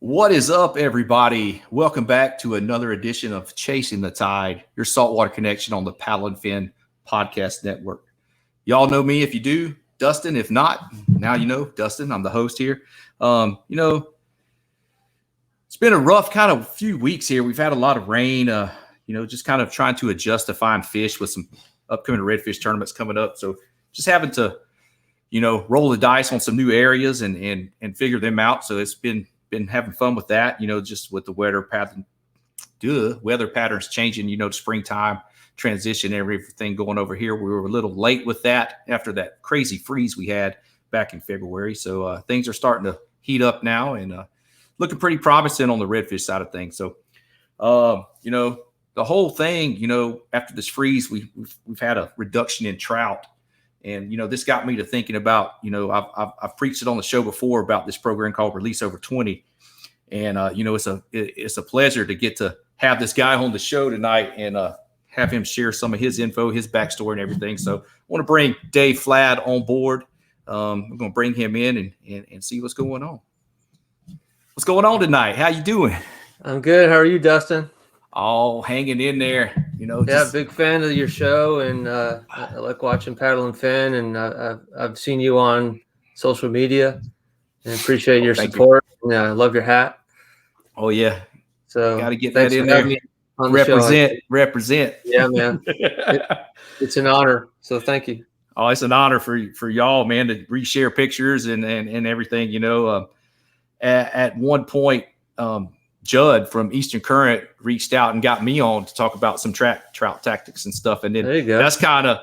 What is up, everybody? Welcome back to another edition of Chasing the Tide, your saltwater connection on the Paddle and Fin podcast network. Y'all know me if you do, Dustin. If not, now you know, Dustin. I'm the host here. It's been a rough kind of few weeks here. We've had a lot of rain, just kind of trying to adjust to find fish with some upcoming redfish tournaments coming up. So just having to, roll the dice on some new areas and figure them out. So it's been having fun with that, just with the weather patterns changing, the springtime transition, everything going over here. We were a little late with that after that crazy freeze we had back in February. So things are starting to heat up now and looking pretty promising on the redfish side of things. So, the whole thing, after this freeze, we've had a reduction in trout. And, this got me to thinking about, I've preached it on the show before about this program called Release Over 20. And, it's a pleasure to get to have this guy on the show tonight and have him share some of his info, his backstory and everything. So I want to bring Dave Fladd on board. I'm going to bring him in and see what's going on. What's going on tonight? How you doing? I'm good. How are you, Dustin? All hanging in there, Big fan of your show, and I like watching Paddle and Fin, and I've seen you on social media, and appreciate your support. And I love your hat. Oh yeah, so got to get that in there. Represent. Yeah, man, it's an honor. So thank you. Oh, it's an honor for y'all, man, to reshare pictures and everything. At one point, Judd from Eastern Current reached out and got me on to talk about some trout tactics and stuff. And then that's kind of,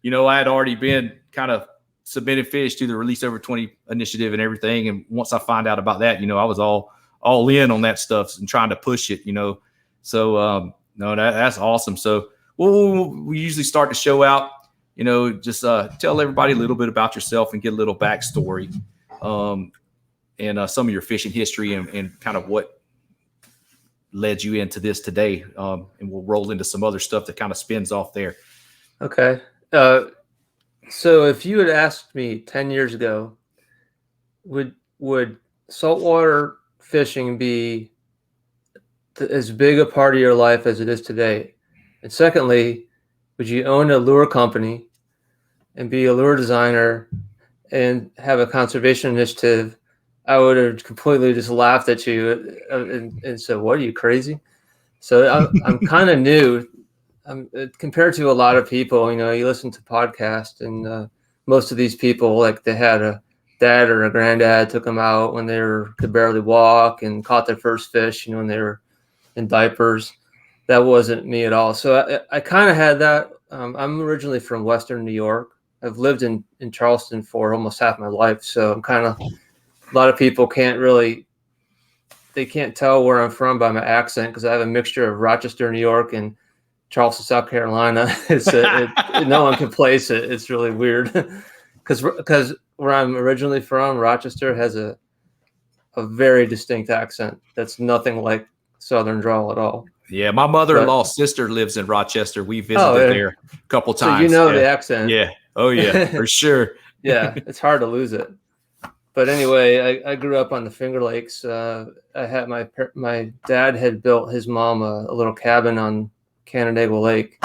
I had already been kind of submitting fish to the Release Over 20 initiative and everything. And once I find out about that, I was all in on that stuff and trying to push it, So, that's awesome. So we usually start the show out, just tell everybody a little bit about yourself and get a little backstory and some of your fishing history and kind of what led you into this today, and we'll roll into some other stuff that kind of spins off there. Okay. So if you had asked me 10 years ago, would saltwater fishing be as big a part of your life as it is today? And secondly, would you own a lure company and be a lure designer and have a conservation initiative? I would have completely just laughed at you and said, "What, are you crazy?" So I'm kind of new. Compared to a lot of people, you listen to podcasts, and most of these people, like, they had a dad or a granddad took them out when they could barely walk and caught their first fish, when they were in diapers. That wasn't me at all. So I kind of had that. I'm originally from Western New York. I've lived in Charleston for almost half my life, so I'm kind of. A lot of people can't tell where I'm from by my accent because I have a mixture of Rochester, New York, and Charleston, South Carolina. No one can place it. It's really weird because where I'm originally from, Rochester has a very distinct accent. That's nothing like Southern drawl at all. Yeah, my mother-in-law's sister lives in Rochester. We visited there a couple times. So the accent. Yeah. Oh yeah, for sure. Yeah, it's hard to lose it. But anyway, I grew up on the Finger Lakes. I had my dad had built his mom a little cabin on Canandaigua Lake.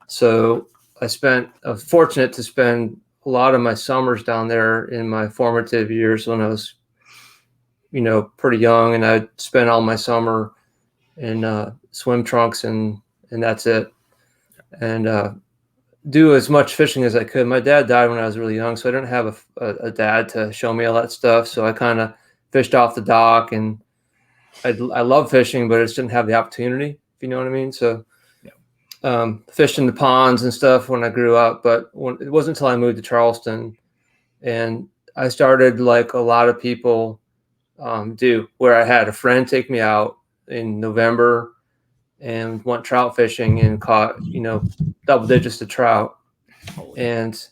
So I was fortunate to spend a lot of my summers down there in my formative years when I was, pretty young, and I'd spend all my summer in swim trunks and that's it. And do as much fishing as I could. My dad died when I was really young, so I didn't have a dad to show me all that stuff. So I kind of fished off the dock, and I love fishing, but I just didn't have the opportunity, if you know what I mean. So fished in the ponds and stuff when I grew up, but it wasn't until I moved to Charleston, and I started like a lot of people do, where I had a friend take me out in November and went trout fishing and caught, double digits of trout. And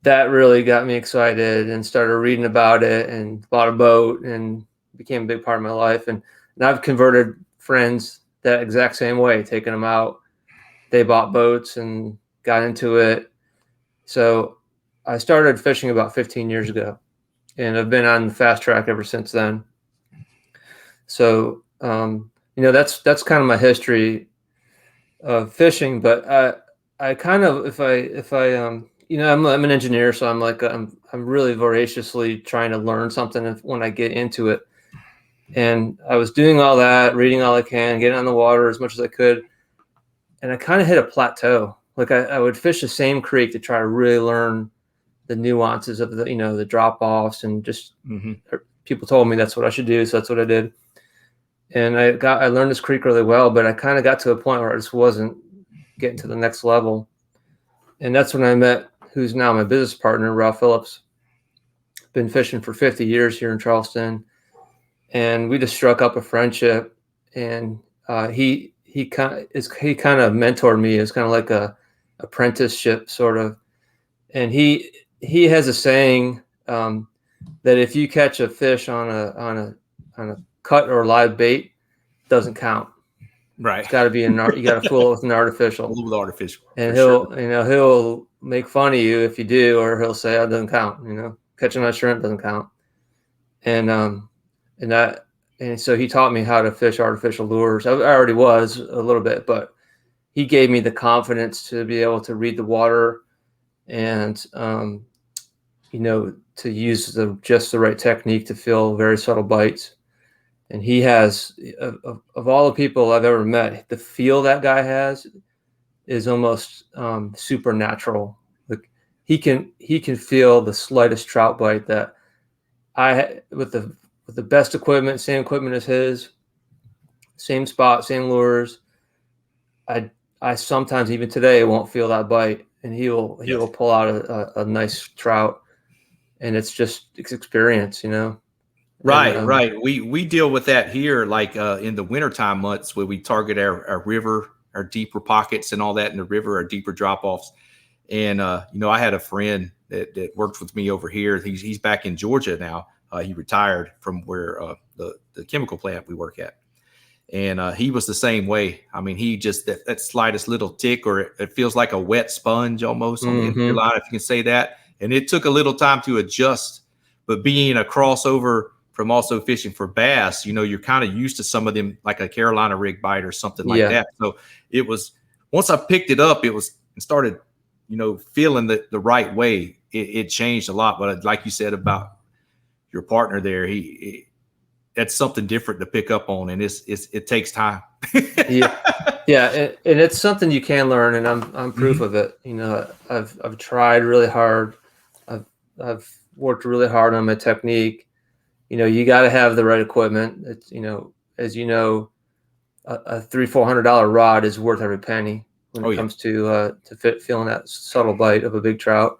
that really got me excited and started reading about it and bought a boat and became a big part of my life. And I've converted friends that exact same way, taking them out. They bought boats and got into it. So I started fishing about 15 years ago, and I've been on the fast track ever since then. So, that's kind of my history of fishing, but I kind of, if I I'm an engineer, so I'm really voraciously trying to learn something when I get into it. And I was doing all that, reading all I can, getting on the water as much as I could. And I kind of hit a plateau. Like I would fish the same creek to try to really learn the nuances of the drop offs, and just people told me that's what I should do. So that's what I did. And I learned this creek really well, but I kind of got to a point where I just wasn't getting to the next level. And that's when I met who's now my business partner, Ralph Phillips. Been fishing for 50 years here in Charleston. And we just struck up a friendship, and he kind of mentored me. It's kind of like a apprenticeship sort of. And he has a saying that if you catch a fish on a cut or live bait, it doesn't count. Right. It's got to be you got to fool it with an artificial. With artificial. And he'll make fun of you if you do, or he'll say it doesn't count. Catching a shrimp doesn't count. And so he taught me how to fish artificial lures. I already was a little bit, but he gave me the confidence to be able to read the water and, to use just the right technique to feel very subtle bites. And he has, of all the people I've ever met, the feel that guy has is almost supernatural. Like he can feel the slightest trout bite that with the best equipment, same equipment as his, same spot, same lures. I sometimes even today won't feel that bite, and he will pull out a nice trout, and it's experience, Right, and, right. We deal with that here, like in the wintertime months where we target our river, our deeper pockets and all that in the river, our deeper drop offs. And I had a friend that worked with me over here. He's back in Georgia now. He retired from where the chemical plant we work at. And he was the same way. I mean, he just that slightest little tick, or it feels like a wet sponge almost on the end of your line, if you can say that. And it took a little time to adjust. But being a crossover from also fishing for bass, you're kind of used to some of them, like a Carolina rig bite or something like that. So it was, once I picked it up, and started, feeling the right way, it changed a lot. But like you said about your partner there, that's something different to pick up on, and it takes time. Yeah, and it's something you can learn, and I'm proof of it. I've tried really hard. I've worked really hard on my technique. You got to have the right equipment. It's as a $300-400 rod is worth every penny when it comes to feeling that subtle bite of a big trout.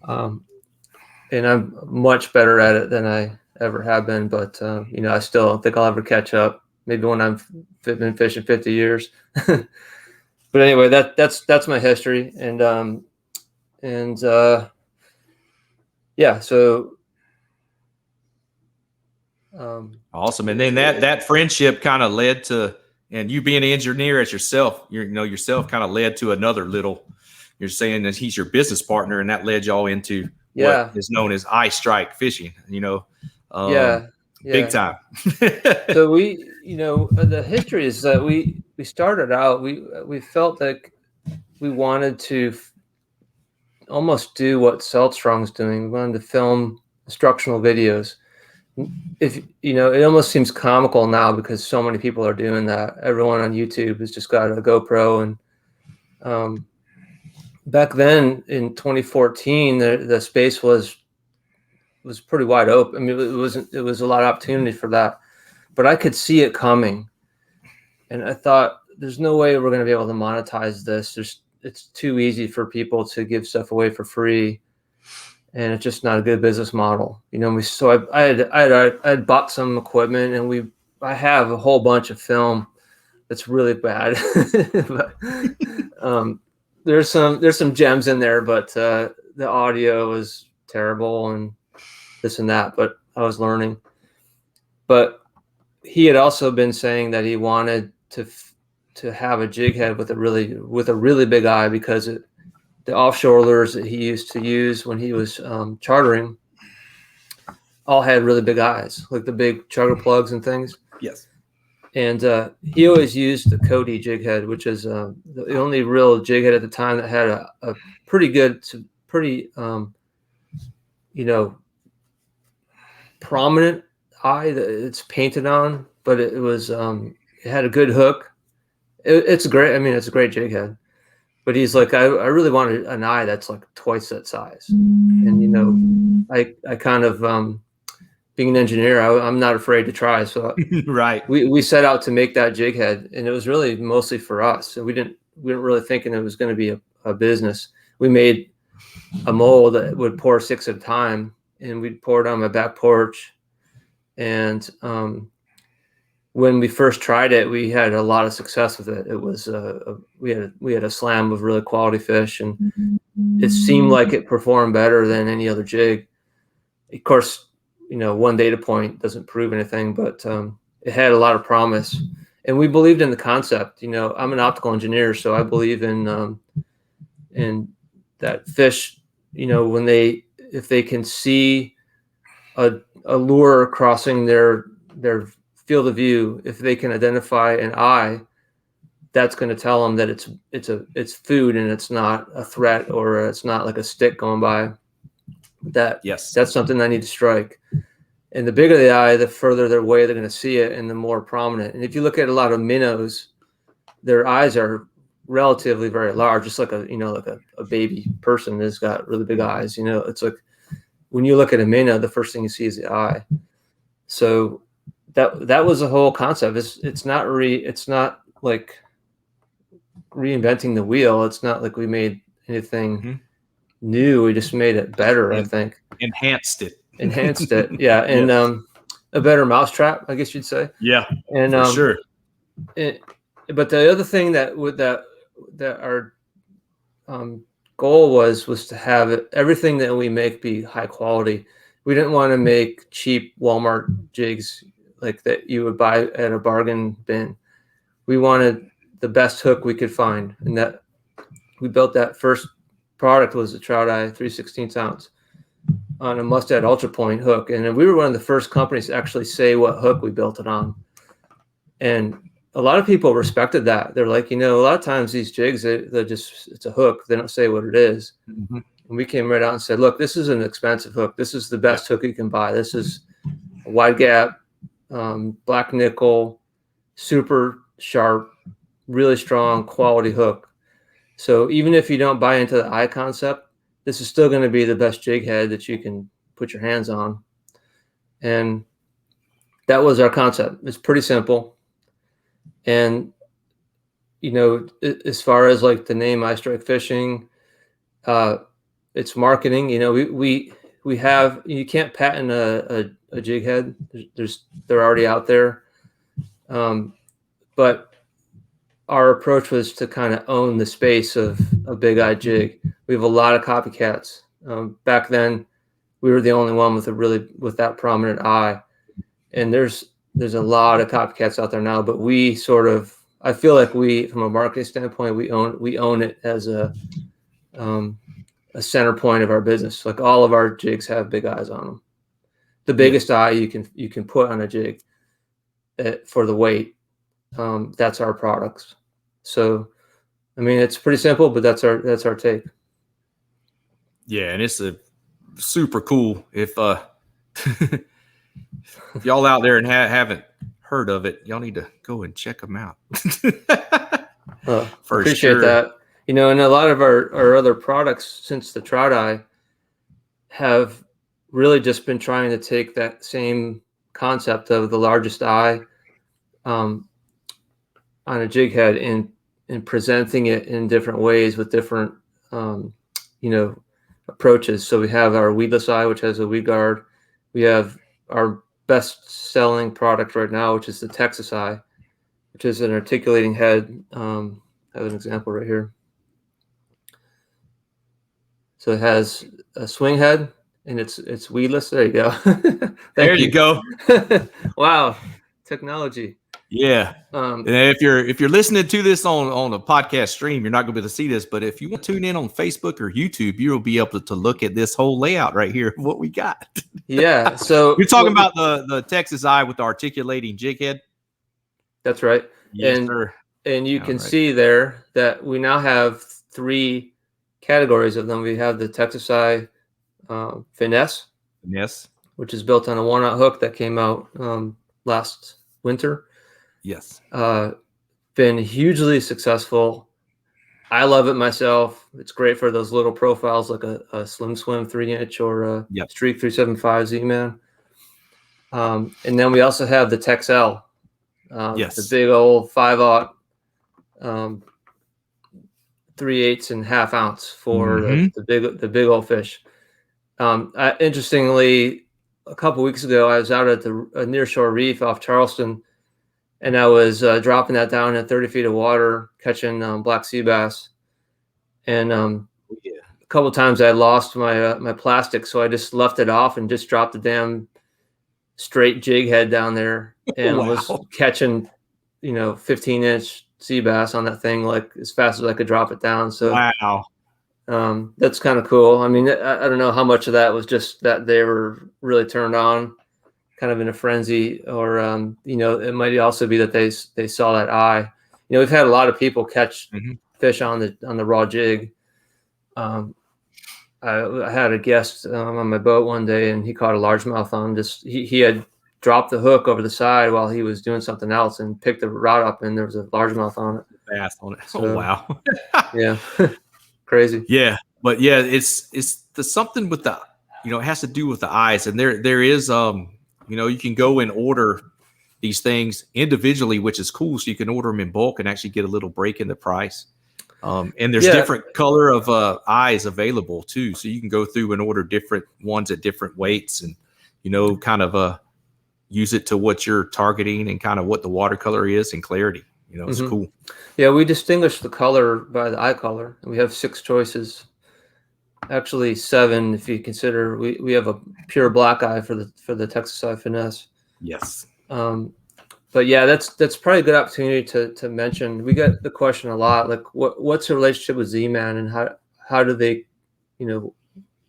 And I'm much better at it than I ever have been, but I still don't think I'll ever catch up. Maybe when I've been fishing 50 years. But anyway, that's my history, and so awesome. And then that friendship kind of led to, and you being an engineer as yourself, yourself kind of led to another little. You're saying that he's your business partner, and that led y'all into what is known as eye strike fishing. Big time. So the history is that we started out, we felt like we wanted to almost do what Seltstrong's doing. We wanted to film instructional videos. It almost seems comical now because so many people are doing that. Everyone on YouTube has just got a GoPro, and back then in 2014, the space was pretty wide open. I mean, it was a lot of opportunity for that, but I could see it coming, and I thought, there's no way we're going to be able to monetize this. It's too easy for people to give stuff away for free, and it's just not a good business model. So I had bought some equipment, and I have a whole bunch of film that's really bad. But, there's some gems in there, but the audio was terrible and this and that, but I was learning. But he had also been saying that he wanted to have a jig head with a really big eye, because the offshore lures that he used to use when he was chartering all had really big eyes, like the big chugger plugs and things. Yes. And he always used the Cody jig head, which is the only real jig head at the time that had a pretty good, pretty, prominent eye that it's painted on, but it was, it had a good hook. It's great. I mean, it's a great jig head, but he's like, I really wanted an eye that's like twice that size. And, I kind of, being an engineer, I'm not afraid to try. So right. We set out to make that jig head, and it was really mostly for us. So we weren't really thinking it was going to be a business. We made a mold that would pour 6 at a time, and we'd pour it on my back porch. And when we first tried it, we had a lot of success with it. It was we had a slam of really quality fish, and it seemed like it performed better than any other jig. Of course, one data point doesn't prove anything, but it had a lot of promise, and we believed in the concept. I'm an optical engineer, so I believe in that fish. If they can see a lure crossing their field of view, if they can identify an eye, that's going to tell them that it's food and it's not a threat, or it's not like a stick going by. That's something I need to strike. And the bigger the eye, the further their way they're going to see it, and the more prominent. And if you look at a lot of minnows, their eyes are relatively very large, just like a baby person has got really big eyes. It's like when you look at a minnow, the first thing you see is the eye. So that was the whole concept. It's not like reinventing the wheel. It's not like we made anything new. We just made it better, I think. Enhanced it. Yeah. And a better mousetrap, I guess you'd say. Yeah. And for sure. But the other thing that our goal was to have everything that we make be high quality. We didn't want to make cheap Walmart jigs like that you would buy at a bargain bin. We wanted the best hook we could find, and that we built that first product was a Trout Eye 3/16 ounce on a Mustad Ultra Point hook. And we were one of the first companies to actually say what hook we built it on. And a lot of people respected that. They're like, a lot of times these jigs, they're just, it's a hook. They don't say what it is. Mm-hmm. And we came right out and said, look, this is an expensive hook. This is the best hook you can buy. This is a wide gap, black nickel, super sharp, really strong quality hook. So even if you don't buy into the eye concept, this is still going to be the best jig head that you can put your hands on. And that was our concept. It's pretty simple. And, as far as like the name I Strike Fishing, it's marketing. We have, you can't patent a jig head. They're already out there. But our approach was to kind of own the space of a big eye jig. We have a lot of copycats. Back then, we were the only one with that prominent eye, and there's a lot of copycats out there now. But I feel like from a marketing standpoint, we own it as a center point of our business. Like all of our jigs have big eyes on them. The biggest eye you can put on a jig for the weight. That's our products. So, I mean, it's pretty simple, but that's our take. Yeah, and it's a super cool. If if y'all out there and haven't heard of it, y'all need to go and check them out. Appreciate that. And a lot of our other products since the Trout Eye have really just been trying to take that same concept of the largest eye on a jig head and presenting it in different ways with different, approaches. So we have our weedless eye, which has a weed guard. We have our best-selling product right now, which is the Texas Eye, which is an articulating head. I have an example right here. So it has a swing head, and it's weedless. There you go. There you go. Wow, technology. Yeah. And if you're listening to this on a podcast stream, you're not going to be able to see this, but if you want to tune in on Facebook or YouTube, you'll be able to look at this whole layout right here of what we got. Yeah. So you're talking about the Texas Eye with the articulating jig head. That's right. Yes, sir. And you All can right. see there that we now have 3 categories of them. We have the Texas Finesse, Yes. which is built on a worn-out hook that came out last winter. Yes. Been hugely successful. I love it myself. It's great for those little profiles like a Slim Swim 3-inch or a Yep. Streak 375 Z-Man. And then we also have the Texel, Yes. the big old 5/0 3/8 and half ounce for the big old fish. Interestingly, a couple weeks ago, I was out at the nearshore reef off Charleston, and I was dropping that down at 30 feet of water, catching black sea bass. And a couple of times I lost my plastic, so I just left it off and just dropped the damn straight jig head down there and was catching, 15-inch sea bass on that thing like as fast as I could drop it down. So wow. That's kind of cool. I mean, I don't know how much of that was just that they were really turned on, kind of in a frenzy, or it might also be that they saw that eye. We've had a lot of people catch fish on the raw jig. I had a guest on my boat one day, and he caught a largemouth on he had dropped the hook over the side while he was doing something else and picked the rod up, and there was a largemouth on it. Bass on it. So, oh wow. Yeah. Crazy. Yeah, but yeah, it's the something with the it has to do with the eyes, and there is you can go and order these things individually, which is cool. So you can order them in bulk and actually get a little break in the price. And there's different color of eyes available too, so you can go through and order different ones at different weights, and kind of use it to what you're targeting and kind of what the watercolor is and clarity. It's cool. Yeah, we distinguish the color by the eye color, and we have 6 choices. Actually 7 if you consider we have a pure black eye for the Texas Eye Finesse. Yes. But yeah, that's probably a good opportunity to mention. We get the question a lot, like what's the relationship with Z-Man, and how do they,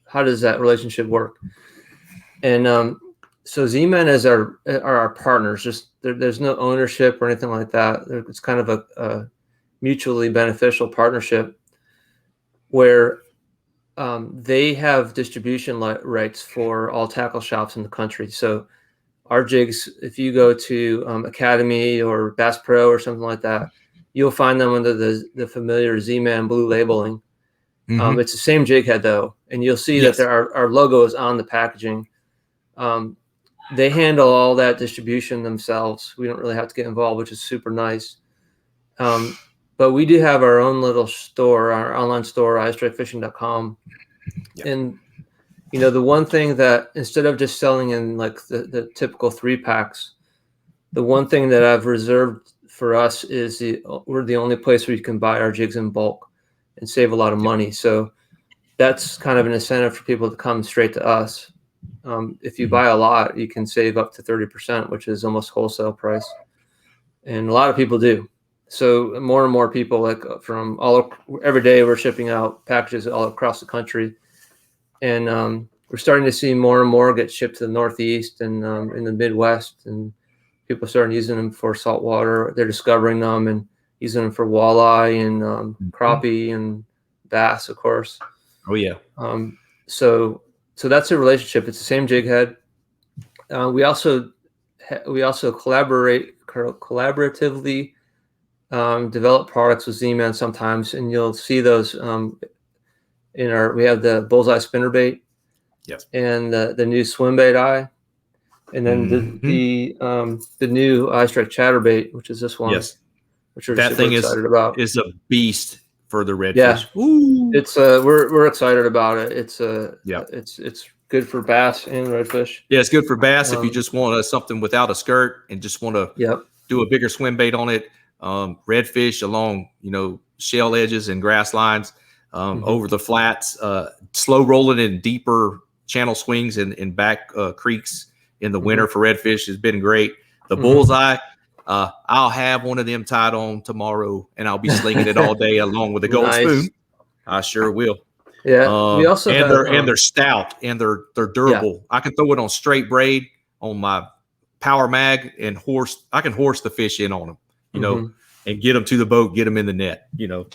how does that relationship work? And so Z-Man is are our partners. Just there's no ownership or anything like that. It's kind of a mutually beneficial partnership where they have distribution rights for all tackle shops in the country. So our jigs, if you go to Academy or Bass Pro or something like that, you'll find them under the familiar Z-Man blue labeling. It's the same jig head though, and you'll see that our logo is on the packaging. They handle all that distribution themselves. We don't really have to get involved, which is super nice. But we do have our own little store, our online store, eyestrikefishing.com. Yep. And the one thing that instead of just selling in like the typical 3-packs, the one thing that I've reserved for us is we're the only place where you can buy our jigs in bulk and save a lot of money. So that's kind of an incentive for people to come straight to us. If you buy a lot, you can save up to 30%, which is almost wholesale price. And a lot of people do. So more and more people, like from every day, we're shipping out packages all across the country. And we're starting to see more and more get shipped to the Northeast and in the Midwest. And people are starting using them for saltwater. They're discovering them and using them for walleye and crappie and bass, of course. Oh, yeah. So that's a relationship. It's the same jig head. We also collaboratively develop products with Z-Man sometimes, and you'll see those we have the bullseye spinnerbait, and the new swim bait eye, and then the new eye strike chatterbait, which is this one. Which we're super excited about. Is a beast for the redfish. Yeah, Ooh. It's we're excited about it. It's it's good for bass and redfish. Yeah, it's good for bass if you just want something without a skirt and just want to do a bigger swim bait on it. Redfish along shell edges and grass lines, over the flats, slow rolling in deeper channel swings and back creeks in the winter for redfish has been great. The bullseye, I'll have one of them tied on tomorrow, and I'll be slinging it all day along with a gold spoon. I sure will. Yeah, we also and they're stout and they're durable. Yeah. I can throw it on straight braid on my power mag and I can horse the fish in on them. you know, and get them to the boat, get them in the net, you know.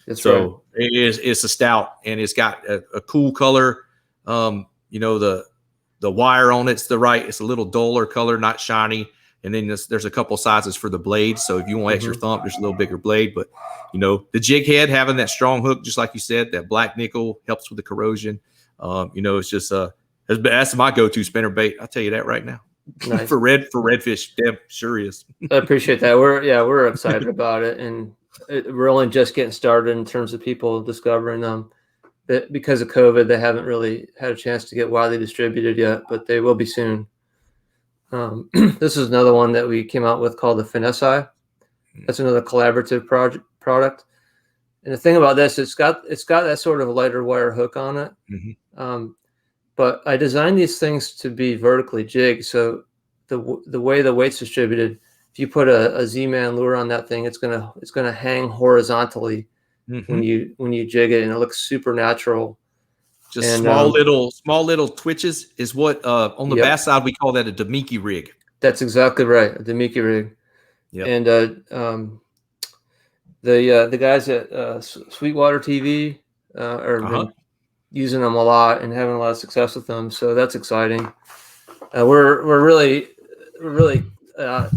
That's so right. It's a stout, and it's got a cool color. You know, the wire on it's it's a little duller color, not shiny. And then there's a couple sizes for the blade. So if you want extra thump, there's a little bigger blade. But, you know, the jig head, having that strong hook, just like you said, that black nickel helps with the corrosion. You know, it's just that's my go-to spinner bait. I'll tell you that right now. Nice. for redfish, damn sure is. I appreciate that. We're excited about it, and we're only just getting started in terms of people discovering them. Because of COVID, they haven't really had a chance to get widely distributed yet, but they will be soon. This is another one that we came out with called the Finesse Eye. That's another collaborative product. And the thing about this, it's got that sort of lighter wire hook on it. But I designed these things to be vertically jigged. So the way the weight's distributed, if you put a Z-Man lure on that thing, it's gonna hang horizontally when you jig it, and it looks super natural. Just small little twitches is what on the bass side we call that a Demiki rig. That's exactly right, a Demiki rig. Yeah. And the guys at Sweetwater TV are been using them a lot and having a lot of success with them. So that's exciting. We're really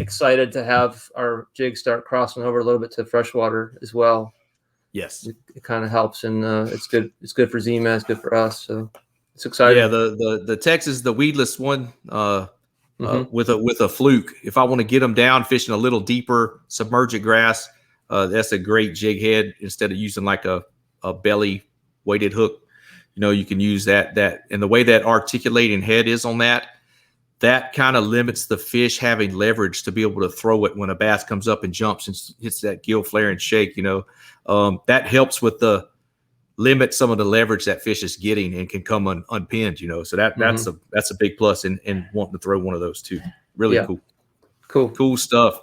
excited to have our jig start crossing over a little bit to freshwater as well. Yes, it kind of helps, and it's good. It's good for Z-Man. It's good for us. So it's exciting. Yeah, the Texas, the weedless one, with a fluke. If I want to get them down fishing a little deeper, submergent grass, that's a great jig head. Instead of using like a belly weighted hook, you know, you can use that. And the way that articulating head is on that kind of limits the fish having leverage to be able to throw it when a bass comes up and jumps and hits that gill flare and shake, you know. That helps with limit some of the leverage that fish is getting and can come unpinned, you know. So that's a big plus in wanting to throw one of those too. Really cool stuff,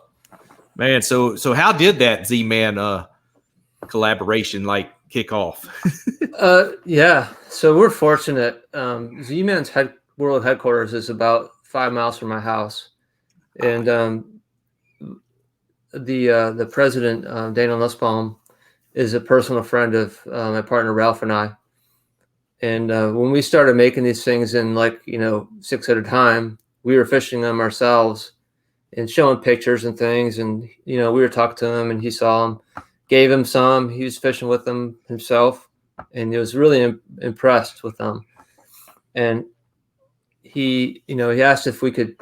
man. So how did that Z-Man collaboration like kick off? So we're fortunate. Z-Man's world headquarters is about 5 miles from my house, and the president, Daniel Nussbaum, is a personal friend of my partner Ralph and I. And when we started making these things in 6 at a time, we were fishing them ourselves and showing pictures and things. And, you know, we were talking to him, and he saw them, gave him some. He was fishing with them himself, and he was really impressed with them. And he asked if we could,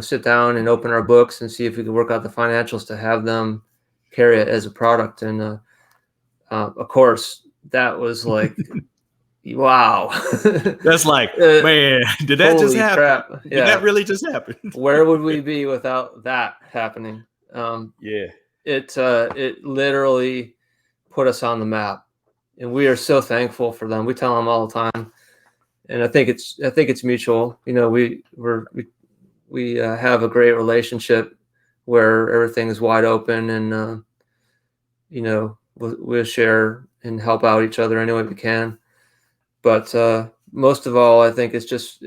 sit down and open our books and see if we could work out the financials to have them carry it as a product. And of course, that was like, wow. That's like, man, did that just happen? Crap. Yeah. Did that really just happen? Where would we be without that happening? It literally put us on the map, and we are so thankful for them. We tell them all the time, and I think it's mutual. You know, we have a great relationship where everything is wide open, and we'll share and help out each other any way we can. But most of all, I think it's just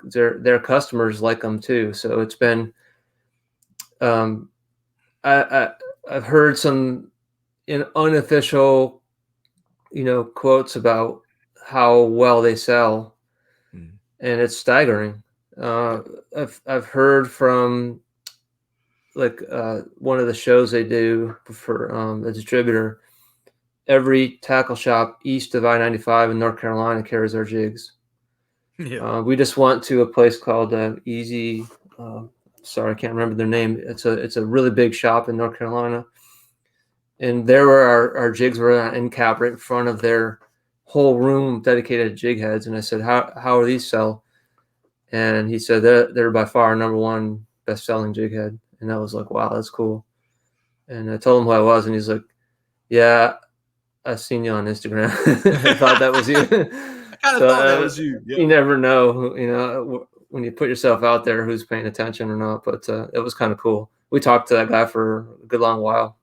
their customers like them too. So it's been I've heard some unofficial quotes about how well they sell, and it's staggering. I've heard from one of the shows they do for a distributor. Every tackle shop east of I-95 in North Carolina carries our jigs. Yeah. We just went to a place called Easy. Sorry, I can't remember their name. It's a really big shop in North Carolina, and there were our jigs were on end cap right in front of their whole room dedicated to jig heads. And I said, how are these sell? And he said they're by far number one best selling jig head. And I was like, wow, that's cool. And I told him who I was, and he's like, yeah, I've seen you on Instagram. I thought that was you. I kind of thought that was you. Yep. You never know, when you put yourself out there, who's paying attention or not. But it was kind of cool. We talked to that guy for a good long while.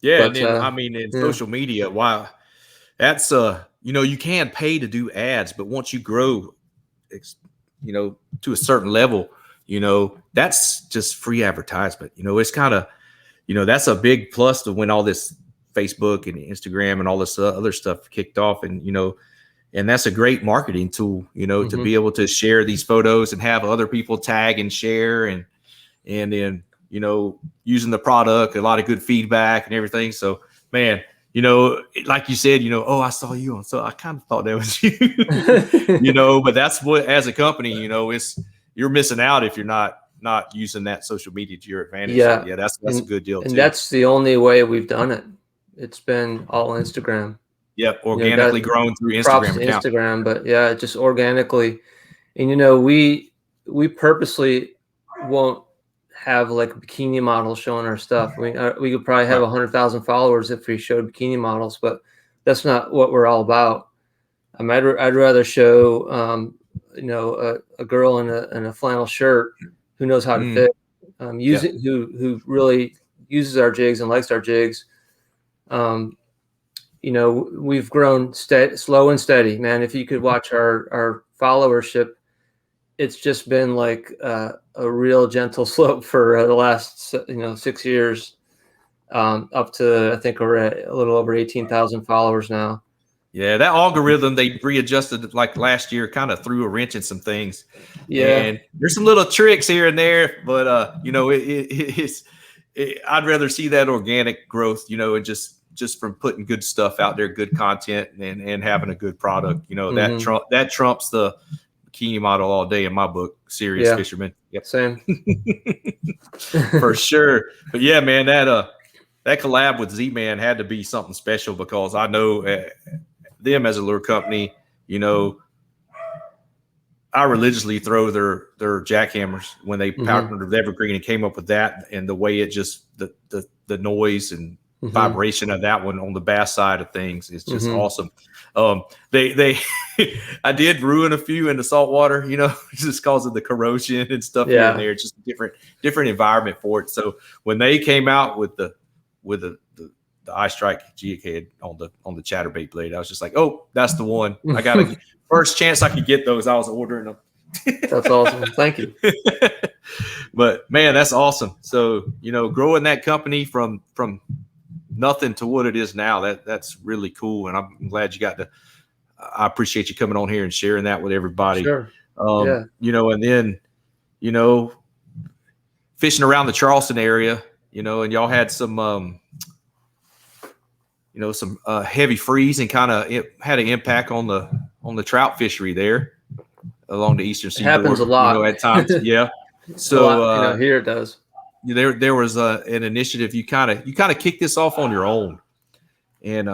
Yeah, but, and then, in social media, wow, that's you can pay to do ads, but once you grow, to a certain level, that's just free advertisement. It's kind of, that's a big plus to when all this Facebook and Instagram and all this other stuff kicked off. And, and that's a great marketing tool, to be able to share these photos and have other people tag and share and then, using the product, a lot of good feedback and everything. So, man, like you said, oh, I saw you on, so I kind of thought that was you, but that's what, as a company, you're missing out if you're not using that social media to your advantage. Yeah. So, yeah, that's a good deal and too. That's the only way we've done it. It's been all Instagram. Yep. Organically grown through Instagram account. Instagram, but yeah, just organically. And, we purposely won't have like bikini models showing our stuff. We could probably have 100,000 followers if we showed bikini models, but that's not what we're all about. I'd rather show, a girl in a flannel shirt who knows how to fit, who really uses our jigs and likes our jigs. We've grown slow and steady, man. If you could watch our followership, it's just been like a real gentle slope for the last 6 years, up to, I think we're at a little over 18,000 followers now. Yeah, that algorithm they readjusted like last year kind of threw a wrench in some things. Yeah, and there's some little tricks here and there, but I'd rather see that organic growth, and just from putting good stuff out there, good content, and having a good product. That trumps the bikini model all day in my book. Serious fisherman. Yep. Same. For sure. But yeah, man, that collab with Z-Man had to be something special, because I know them as a lure company, I religiously throw their jackhammers when they partnered with Evergreen and came up with that, and the way it just the noise and vibration of that one on the bass side of things is just awesome. They I did ruin a few in the saltwater, just because of the corrosion and stuff here and there. It's just a different environment for it. So when they came out with the Eye Strike jig head on the chatterbait blade, I was just like, oh, that's the one. I got to first chance I could get those, I was ordering them. That's awesome. Thank you. But man, that's awesome. So, growing that company from nothing to what it is now, that's really cool. And I'm glad you got to, I appreciate you coming on here and sharing that with everybody. Sure. And then, fishing around the Charleston area, and y'all had some, some heavy freeze, and kind of it had an impact on the trout fishery there along the eastern seaboard. It happens a lot. At times. Yeah. So here it does. There was an initiative. You kind of kicked this off on your own, and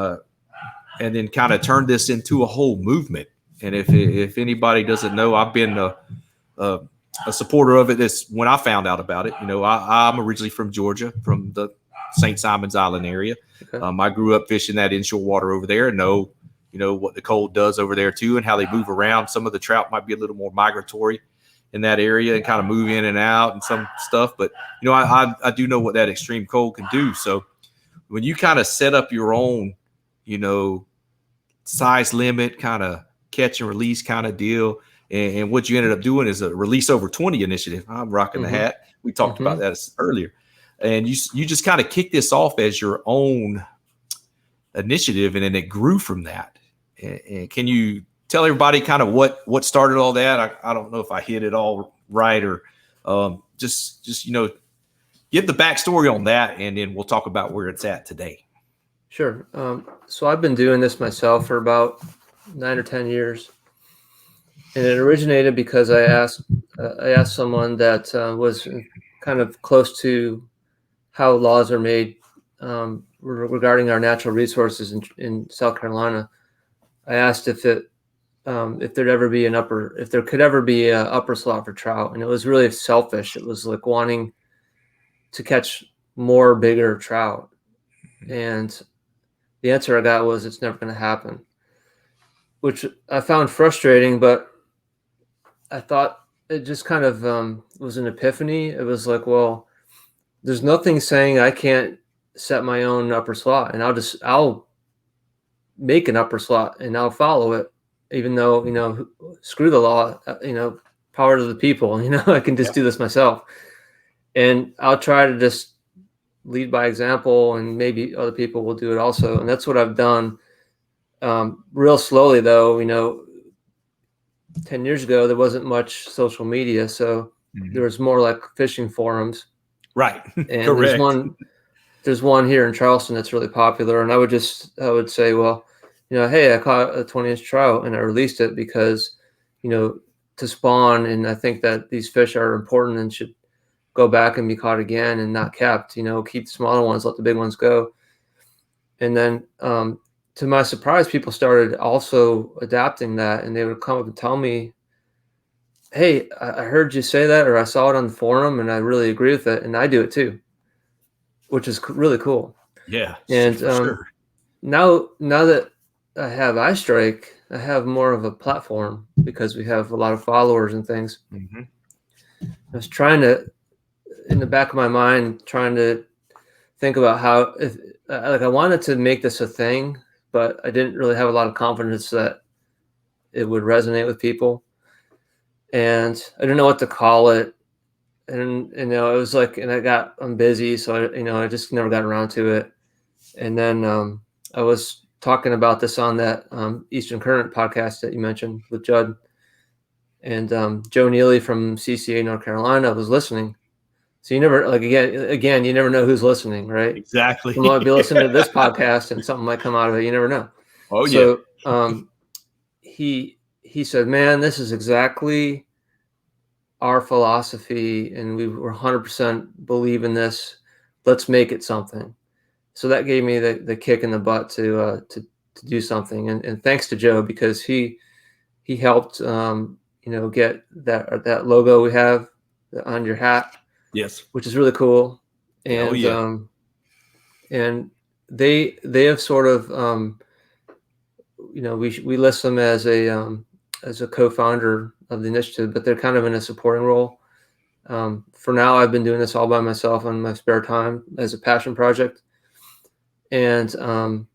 then kind of turned this into a whole movement. And if anybody doesn't know, I've been a supporter of it. This when I found out about it. I'm originally from Georgia, from the St. Simons Island area. Okay. I grew up fishing that inshore water over there, and know what the cold does over there too, and how they move around. Some of the trout might be a little more migratory in that area and kind of move in and out and some stuff. But, I do know what that extreme cold can do. So when you kind of set up your own, size limit, kind of catch and release kind of deal, and what you ended up doing is a release over 20 initiative. I'm rocking the hat. We talked about that earlier. And you just kind of kick this off as your own initiative, and then it grew from that. And can you tell everybody kind of what started all that? I don't know if I hit it all right, or just give the backstory on that, and then we'll talk about where it's at today. Sure. So I've been doing this myself for about 9 or 10 years, and it originated because I asked someone that was kind of close to how laws are made regarding our natural resources in South Carolina. I asked if there could ever be an upper slot for trout, and it was really selfish. It was like wanting to catch more bigger trout, and the answer I got was it's never going to happen, which I found frustrating. But I thought it just kind of was an epiphany. It was like, well, there's nothing saying I can't set my own upper slot, and I'll make an upper slot and I'll follow it, even though, screw the law, power to the people. I can just do this myself, and I'll try to just lead by example, and maybe other people will do it also. And that's what I've done. Real slowly though, 10 years ago, there wasn't much social media. So there was more like fishing forums. Right. And Correct. there's one here in Charleston that's really popular. And I would say, well, hey, I caught a 20-inch trout and I released it because, to spawn. And I think that these fish are important and should go back and be caught again and not kept, keep the smaller ones, let the big ones go. And then, to my surprise, people started also adapting that, and they would come up and tell me, hey, I heard you say that, or I saw it on the forum and I really agree with it. And I do it too, which is really cool. Yeah. And for sure. now that I have iStrike, I have more of a platform because we have a lot of followers and things. Mm-hmm. I was trying to, in the back of my mind, trying to think about how, I wanted to make this a thing, but I didn't really have a lot of confidence that it would resonate with people. And I didn't know what to call it. And, it was like, and I'm busy. So, I just never got around to it. And then I was talking about this on that Eastern Current podcast that you mentioned with Judd. And Joe Neely from CCA North Carolina was listening. So you never, again, you never know who's listening, right? Exactly. You might be listening to this podcast and something might come out of it. You never know. Oh, yeah. So he said, man, this is exactly our philosophy, and we were 100% believe in this. Let's make it something. So that gave me the kick in the butt to do something. And thanks to Joe, because he helped, get that logo we have on your hat. Yes. Which is really cool. And and they have sort of we list them as a co-founder of the initiative, but they're kind of in a supporting role. For now, I've been doing this all by myself in my spare time as a passion project. And the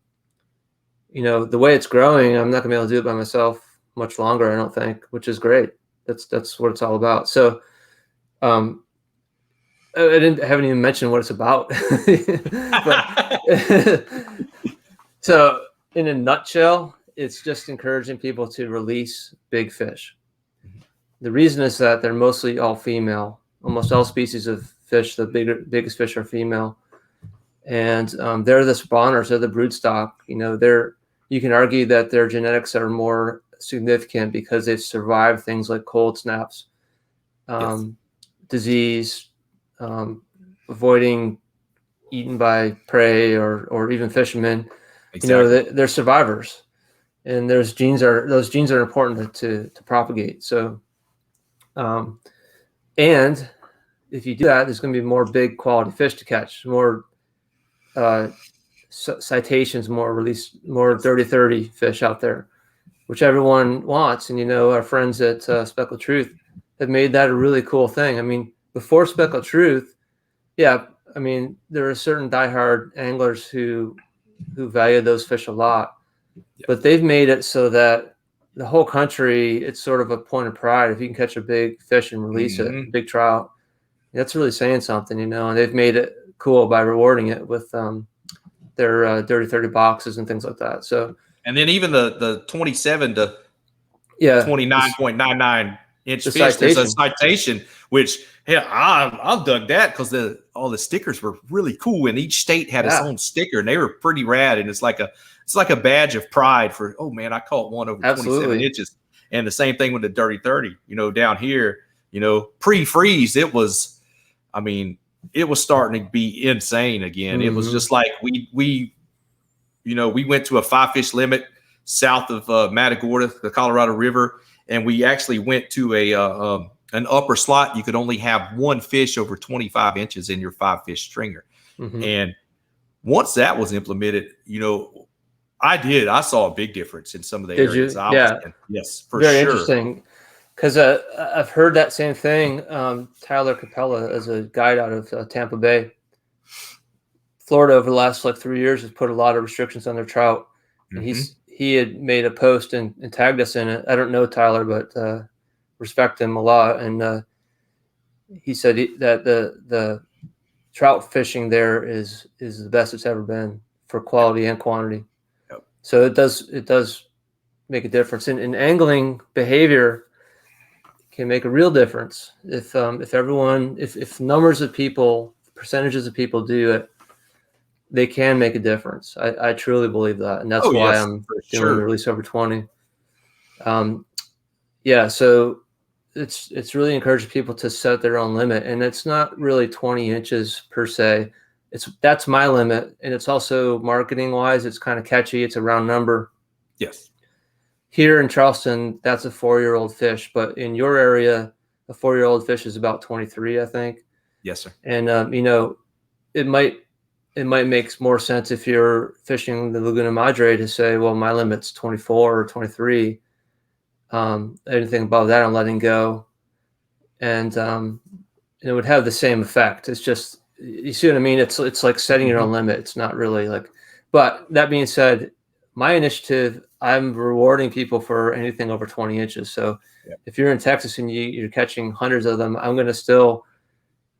way it's growing, I'm not gonna be able to do it by myself much longer, I don't think, which is great. That's what it's all about. So I haven't even mentioned what it's about. But, so in a nutshell, it's just encouraging people to release big fish. The reason is that they're mostly all female. Almost all species of fish, the biggest fish are female. And they're the spawners, they're the brood stock. You can argue that their genetics are more significant because they've survived things like cold snaps, disease, avoiding eaten by prey or even fishermen. Exactly. They're survivors, and those genes are important to propagate. So, and if you do that, there's going to be more big quality fish to catch, more citations, more release, more 30 fish out there, which everyone wants. And our friends at Speckled Truth have made that a really cool thing. I mean, before Speckled Truth, there are certain diehard anglers who value those fish a lot, but they've made it so that the whole country, it's sort of a point of pride. If you can catch a big fish and release it, a big trout, that's really saying something, and they've made it cool by rewarding it with their Dirty 30 boxes and things like that. So, and then even the 27 to 29.99 inch fish, citation. there's a citation, which I've dug that because all the stickers were really cool, and each state had its own sticker, and they were pretty rad. And it's like a badge of pride for, oh man, I caught one over 27 inches. And the same thing with the Dirty 30. Down here, pre-freeze, it was starting to be insane again. Mm-hmm. It was just like we went to a 5-fish limit south of Matagorda, the Colorado River, and we actually went to an upper slot. You could only have one fish over 25 inches in your 5-fish stringer. Mm-hmm. And once that was implemented, I saw a big difference in some of the areas I was in. Yes, for Very sure. Interesting. Because I've heard that same thing. Tyler Capella, as a guide out of Tampa Bay, Florida, over the last 3 years, has put a lot of restrictions on their trout. And he had made a post and tagged us in it. I don't know Tyler, but respect him a lot, and he said that the trout fishing there is the best it's ever been for quality and quantity. Yep. So it does make a difference. In angling behavior can make a real difference if numbers of people, percentages of people do it, they can make a difference. I truly believe that, and that's why I'm doing the release over 20. Yeah, so it's really encouraging people to set their own limit, and it's not really 20 inches per se. That's my limit, and it's also marketing wise, it's kind of catchy. It's a round number. Yes. Here in Charleston, that's a 4-year-old fish, but in your area, a 4-year-old fish is about 23, I think. Yes, sir. And it might make more sense if you're fishing the Laguna Madre to say, well, my limit's 24 or 23. Anything above that, I'm letting go, and it would have the same effect. It's just, you see what I mean? It's like setting your own limit. It's not really like, but that being said, my initiative, I'm rewarding people for anything over 20 inches. So if you're in Texas and you're catching hundreds of them, I'm going to still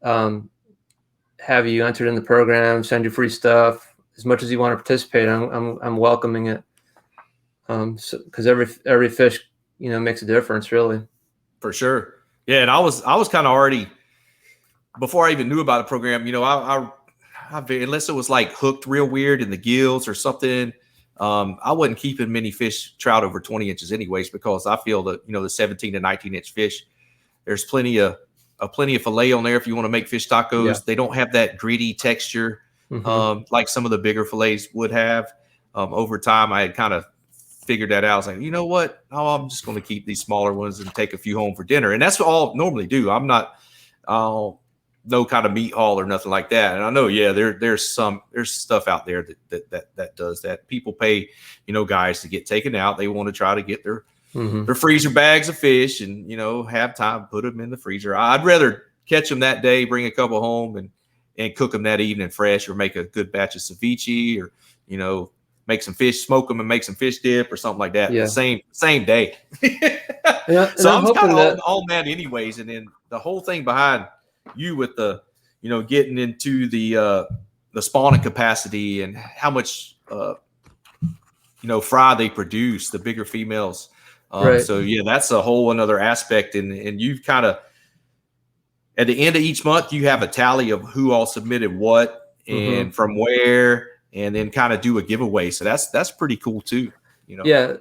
have you entered in the program, send you free stuff as much as you want to participate. I'm welcoming it, because every fish, makes a difference, really. For sure. Yeah. And I was kind of already, before I even knew about the program, I unless it was like hooked real weird in the gills or something, I wasn't keeping many trout over 20 inches anyways, because I feel that, the 17 to 19 inch fish, there's plenty of fillet on there if you want to make fish tacos. Yeah. They don't have that gritty texture, like some of the bigger fillets would have. Over time, I had kind of figured that out. I was like, you know what? Oh, I'm just going to keep these smaller ones and take a few home for dinner. And that's what I'll normally do. I'm not no kind of meat haul or nothing like that. And I know, there's stuff out there that does that. People pay, guys to get taken out. They want to try to get their freezer bags of fish and, have time, put them in the freezer. I'd rather catch them that day, bring a couple home and cook them that evening fresh, or make a good batch of ceviche, or, make some fish, smoke them and make some fish dip or something like that. Yeah. The same day. So I'm kind of all that anyways. And then the whole thing behind you with the, getting into the spawning capacity and how much, fry they produce, the bigger females. Right. So that's a whole another aspect. And you've kind of, at the end of each month, you have a tally of who all submitted what and from where, and then kind of do a giveaway. So that's pretty cool too. Yeah.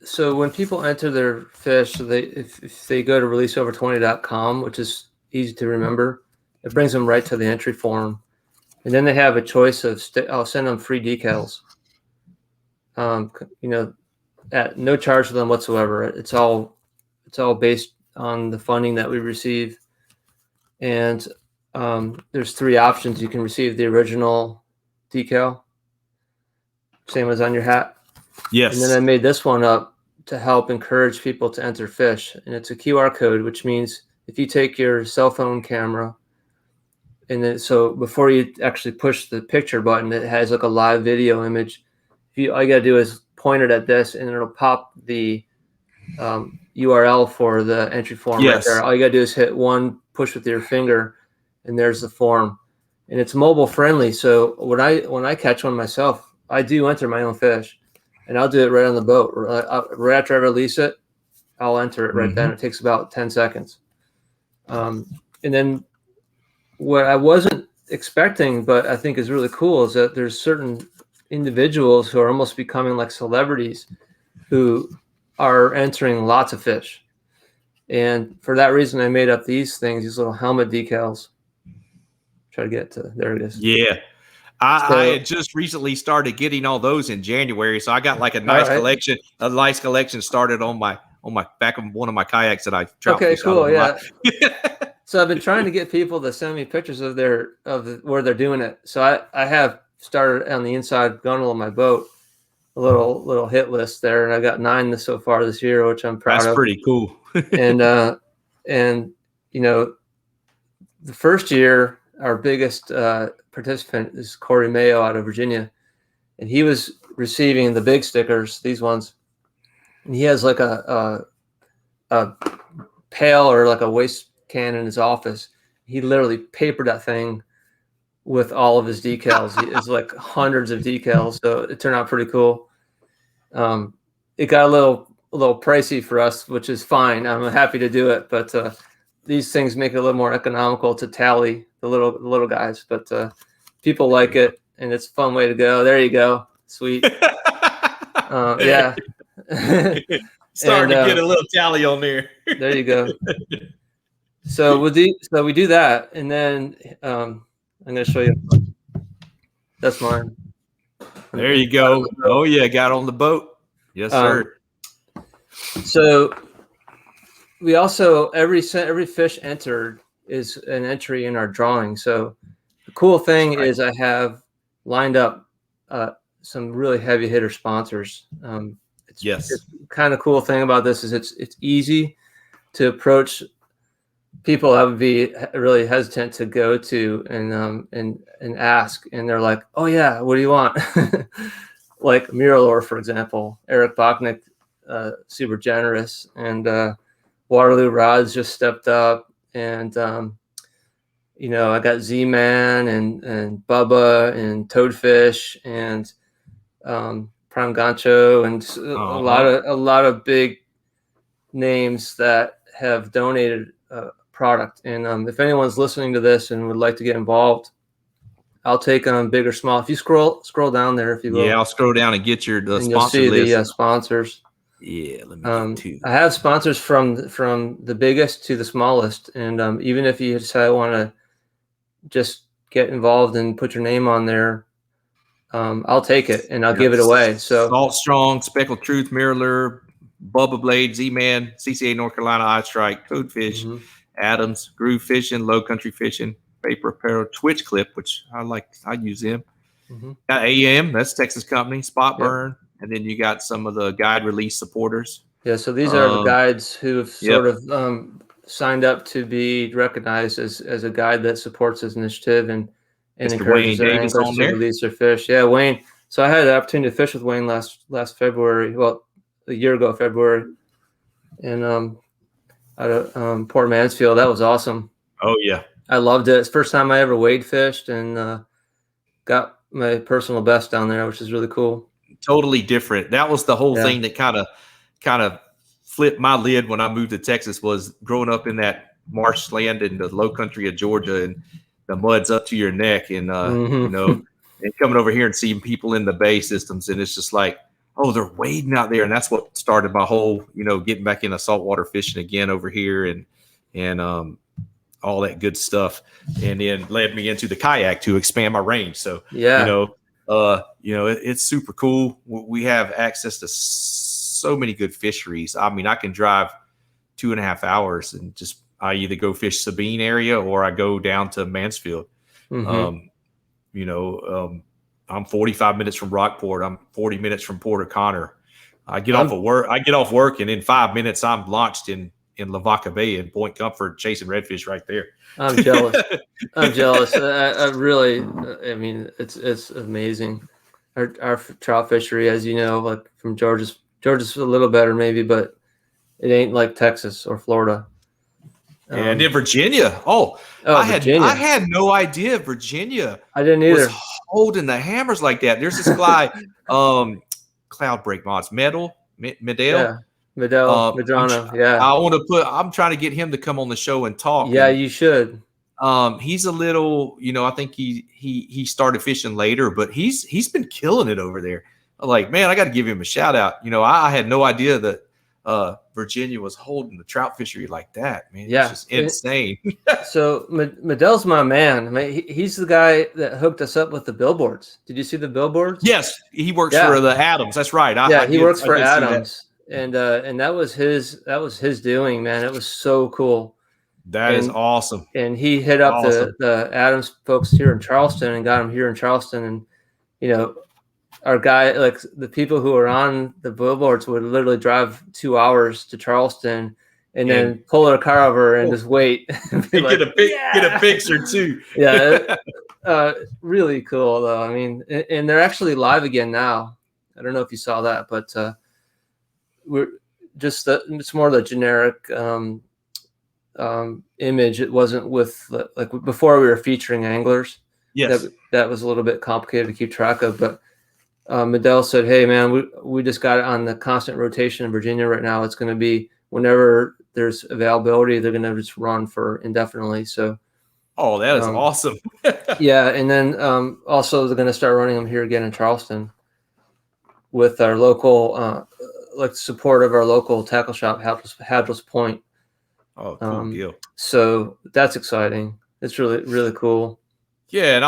So when people enter their fish, if they go to releaseover20.com, which is easy to remember, it brings them right to the entry form. And then they have a choice of, I'll send them free decals, at no charge to them whatsoever. It's all based on the funding that we receive. And there's 3 options. You can receive the original decal, same as on your hat. Yes. And then I made this one up to help encourage people to enter fish. And it's a QR code, which means if you take your cell phone camera, and then so before you actually push the picture button, it has like a live video image. All you got to do is point it at this, and it'll pop the URL for the entry form right there. All you got to do is hit one push with your finger, and there's the form. And it's mobile friendly. So when I catch one myself, I do enter my own fish, and I'll do it right on the boat. Right after I release it, I'll enter it right then. It takes about 10 seconds. And then what I wasn't expecting, but I think is really cool, is that there's certain individuals who are almost becoming like celebrities who are entering lots of fish. And for that reason, I made up these little helmet decals. Try to get to, there it is. Yeah. I had just recently started getting all those in January. So I got like a nice collection started on my back of one of my kayaks that I trout fish. Okay, cool. Yeah. So I've been trying to get people to send me pictures of where they're doing it. So I have started on the inside gunnel of my boat, a little hit list there, and I got 9 so far this year, which I'm proud of. That's pretty cool. and the first year, our biggest participant is Corey Mayo out of Virginia, and he was receiving the big stickers, these ones, and he has like a pail or like a waste can in his office. He literally papered that thing with all of his decals. It's like hundreds of decals, so it turned out pretty cool. It got a little pricey for us, which is fine. I'm happy to do it, but these things make it a little more economical to tally the little guys. But people like it, and it's a fun way to go. There you go, sweet. Yeah. Starting to get a little tally on there. There you go. So we do that, and then I'm going to show you. That's mine. There you go. Oh yeah, got on the boat. Yes, sir. So we also every fish entered is an entry in our drawing. So the cool thing is I have lined up some really heavy hitter sponsors. It's kind of cool thing about this is it's easy to approach people that would be really hesitant to go to and ask, and they're like, oh yeah, what do you want? Like Miralor, for example, Eric Bachnick, super generous, and Waterloo Rods just stepped up, and I got Z-Man and Bubba and Toadfish and Prime Gancho and a lot of big names that have donated product. And if anyone's listening to this and would like to get involved, I'll take big or small. If you scroll down there, if you will. Yeah, I'll scroll down and get your and sponsor you'll see list. The sponsors. Yeah, let me get to. I have sponsors from the biggest to the smallest, and even if you decide want to just get involved and put your name on there, I'll take it and I'll give it away. So Salt Strong, Speckled Truth, Mirror, Bubba Blade, Z-Man, CCA North Carolina, Eye Strike, Toadfish, Adams, Groove Fishing, Low Country Fishing, Vapor Apparel, Twitch Clip, which I use them. Got AM, that's Texas company, Spot Burn, and then you got some of the guide release supporters. Yeah, so these are the guides who have sort of signed up to be recognized as a guide that supports this initiative and encourages their anglers to release their fish. Yeah, Wayne. So I had the opportunity to fish with Wayne last February. Well, a year ago, February, and out of Port Mansfield. That was awesome. Oh yeah, I loved it. It's the first time I ever wade fished, and got my personal best down there, which is really cool. Totally different. That was the whole thing that kind of flipped my lid when I moved to Texas, was growing up in that marshland in the low country of Georgia, and the mud's up to your neck, and and coming over here and seeing people in the bay systems, and it's just like, oh, they're wading out there. And that's what started my whole, getting back into saltwater fishing again over here, and all that good stuff, and then led me into the kayak to expand my range. So it's super cool. We have access to so many good fisheries. I mean, I can drive 2.5 hours and I either go fish Sabine area or I go down to Mansfield. I'm 45 minutes from Rockport. I'm 40 minutes from Port O'Connor. I get off work, and in 5 minutes I'm launched in Lavaca Bay and Point Comfort chasing redfish right there. I'm jealous. I really, it's amazing. Our trout fishery, as you know, like from Georgia's a little better maybe, but it ain't like Texas or Florida. And in Virginia, I had no idea Virginia. I didn't either. Was holding the hammers like that. There's this guy, Cloud Break Mods, Medell. Medrano. I'm trying to get him to come on the show and talk. Yeah, you should. He's a little, I think he started fishing later, but he's been killing it over there. I'm like, man, I got to give him a shout out. I had no idea that Virginia was holding the trout fishery like that, man. Yeah, it's just insane. So Medell's my man. I mean, he's the guy that hooked us up with the billboards. Did you see the billboards? Yes, he works for the Adams. That's right. He works for Adams, and that was his doing, man. It was so cool. That is awesome. And he hit up the Adams folks here in Charleston and got them here in Charleston, and our guy, like the people who are on the billboards, would literally drive 2 hours to Charleston and then pull their car over and just wait. And get a picture too. Yeah. Really cool though. I mean, and they're actually live again now. I don't know if you saw that, but we're just it's more the generic image. It wasn't with like before we were featuring anglers. Yes. That was a little bit complicated to keep track of, but Medell said, "Hey man, we just got it on the constant rotation in Virginia right now. It's going to be whenever there's availability, they're going to just run for indefinitely." So, oh, that is awesome. Yeah, and then also they're going to start running them here again in Charleston with our local, like support of our local tackle shop, Hadrell's Point. Oh, cool deal. So that's exciting. It's really, really cool. Yeah, and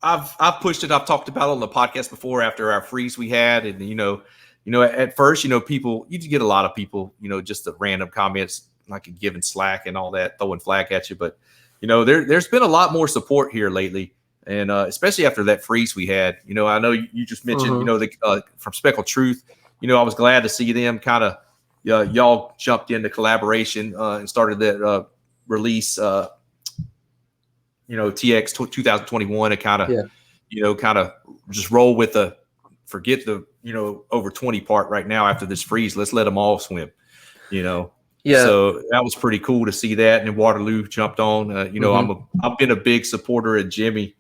I've pushed it. I've talked about it on the podcast before after our freeze we had, and at first, people, you get a lot of people, just the random comments like giving slack and all that, throwing flack at you. But there's been a lot more support here lately, and especially after that freeze we had. I know you just mentioned, from Speckled Truth. I was glad to see them kind of y'all jumped into collaboration and started that release. TX 2021 and kind of just roll with forget the over 20 part right now after this freeze. Let's let them all swim. Yeah. So that was pretty cool to see that. And Waterloo jumped on. I've been a big supporter of Jimmy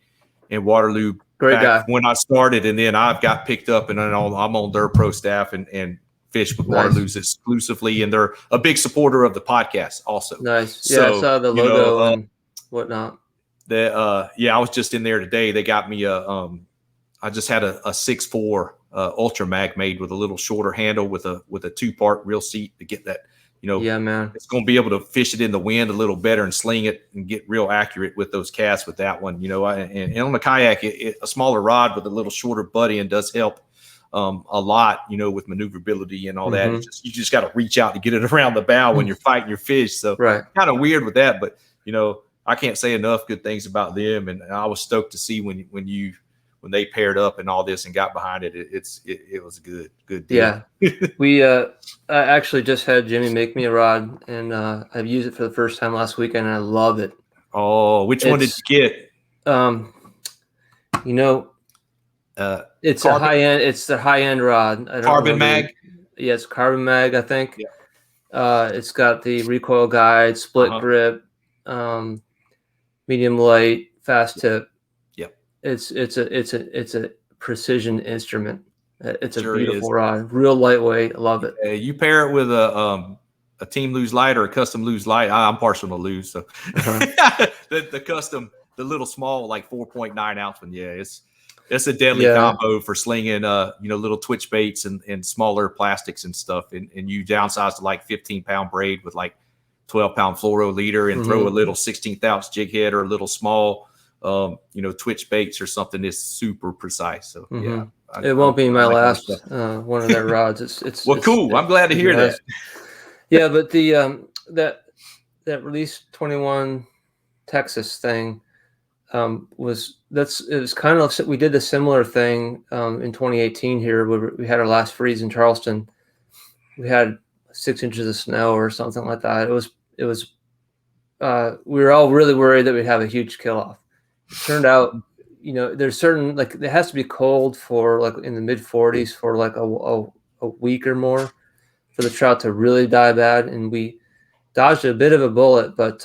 and Waterloo. Great guy. When I started, and then I've got picked up, and I'm on their pro staff and fish with Waterloo's exclusively, and they're a big supporter of the podcast also. Nice. Yeah, I saw the logo and whatnot. I was just in there today. They got me I just had a 6'4" Ultra Mag made with a little shorter handle with a 2-part reel seat to get that. Yeah, man. It's going to be able to fish it in the wind a little better and sling it and get real accurate with those casts with that one. And on the kayak, a smaller rod with a little shorter butt end does help a lot, with maneuverability and all that. You just got to reach out to get it around the bow when you're fighting your fish. So kind of weird with that, but I can't say enough good things about them, and I was stoked to see when they paired up and all this and got behind it. It was a good deal. Yeah, we I actually just had Jimmy make me a rod, and I've used it for the first time last weekend, and I love it. Oh, which one did you get? It's a high end. It's the high end rod. Carbon Mag. Yeah, it's Carbon Mag, I think. Yeah. It's got the recoil guide, split grip. Medium light, fast tip. Yep. It's a precision instrument. It's a beautiful rod, real lightweight. I love it. You pair it with a Team Lose Light or a custom Lose Light. I'm partial to Lose, so the custom, the little small like 4.9 ounce one. Yeah, it's a deadly combo for slinging little twitch baits and smaller plastics and stuff, and you downsize to like 15-pound braid with like 12-pound fluoro leader and throw a little 16th ounce jig head or a little small, twitch baits or something that's super precise. So it won't be my last one of their rods. It's cool. I'm glad to hear that. Yeah, but the that release 21 Texas thing it was kind of, we did a similar thing in 2018 here where we had our last freeze in Charleston. We had 6 inches of snow or something like that. It was we were all really worried that we'd have a huge kill off. It turned out, there's certain, like, it has to be cold for like in the mid 40s for like a week or more for the trout to really die bad. And we dodged a bit of a bullet, but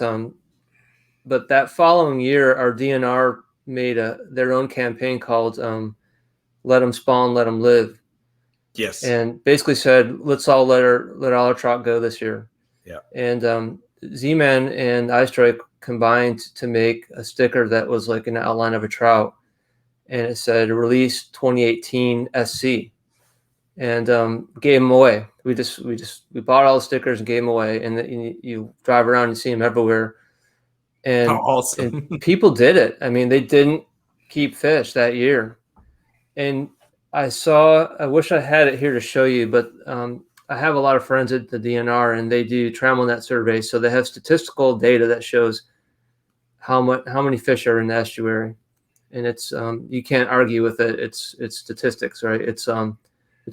that following year, our DNR made their own campaign called "Let Them Spawn, Let Them Live." Yes, and basically said, let's all let all our trout go this year. Yeah, and Z-Man and iStrike combined to make a sticker that was like an outline of a trout, and it said "Release 2018 SC," and gave them away. We bought all the stickers and gave them away, and you drive around and see them everywhere. And, awesome. And people did it. I mean, they didn't keep fish that year. And I wish I had it here to show you, but I have a lot of friends at the DNR, and they do trammel net surveys. So they have statistical data that shows how many fish are in the estuary. And it's you can't argue with it. It's statistics, right? It's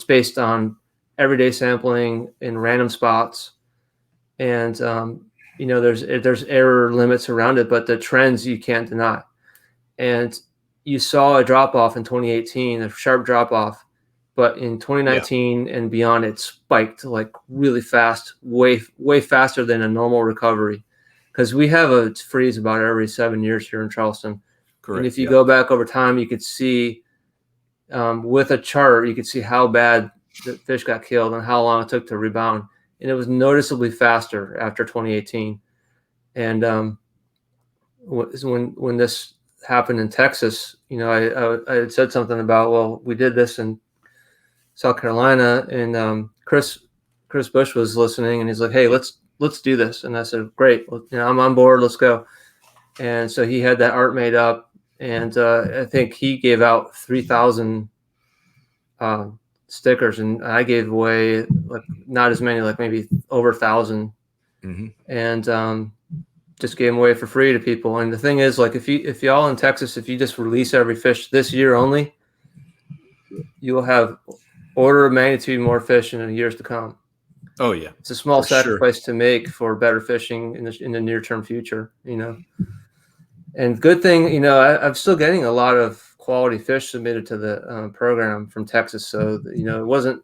based on everyday sampling in random spots. And there's error limits around it, but the trends you can't deny. And you saw a drop off in 2018, a sharp drop off, but in 2019 and beyond, it spiked like really fast, way faster than a normal recovery, because we have a freeze about every 7 years here in Charleston. Correct. And if you go back over time, you could see with a chart, you could see how bad the fish got killed and how long it took to rebound, and it was noticeably faster after 2018. And when this happened in Texas, I had said something about, well, we did this in South Carolina, and Chris Bush was listening, and he's like, hey, let's do this. And I said, great, I'm on board, let's go. And so he had that art made up, and I think he gave out 3,000 stickers, and I gave away like not as many, like maybe over 1,000, and just gave them away for free to people. And the thing is, like, if y'all in Texas, if you just release every fish this year only, you'll have order of magnitude more fish in the years to come. Oh yeah, it's a small sacrifice to make for better fishing in the near term future. And good thing, I'm still getting a lot of quality fish submitted to the program from Texas, so it wasn't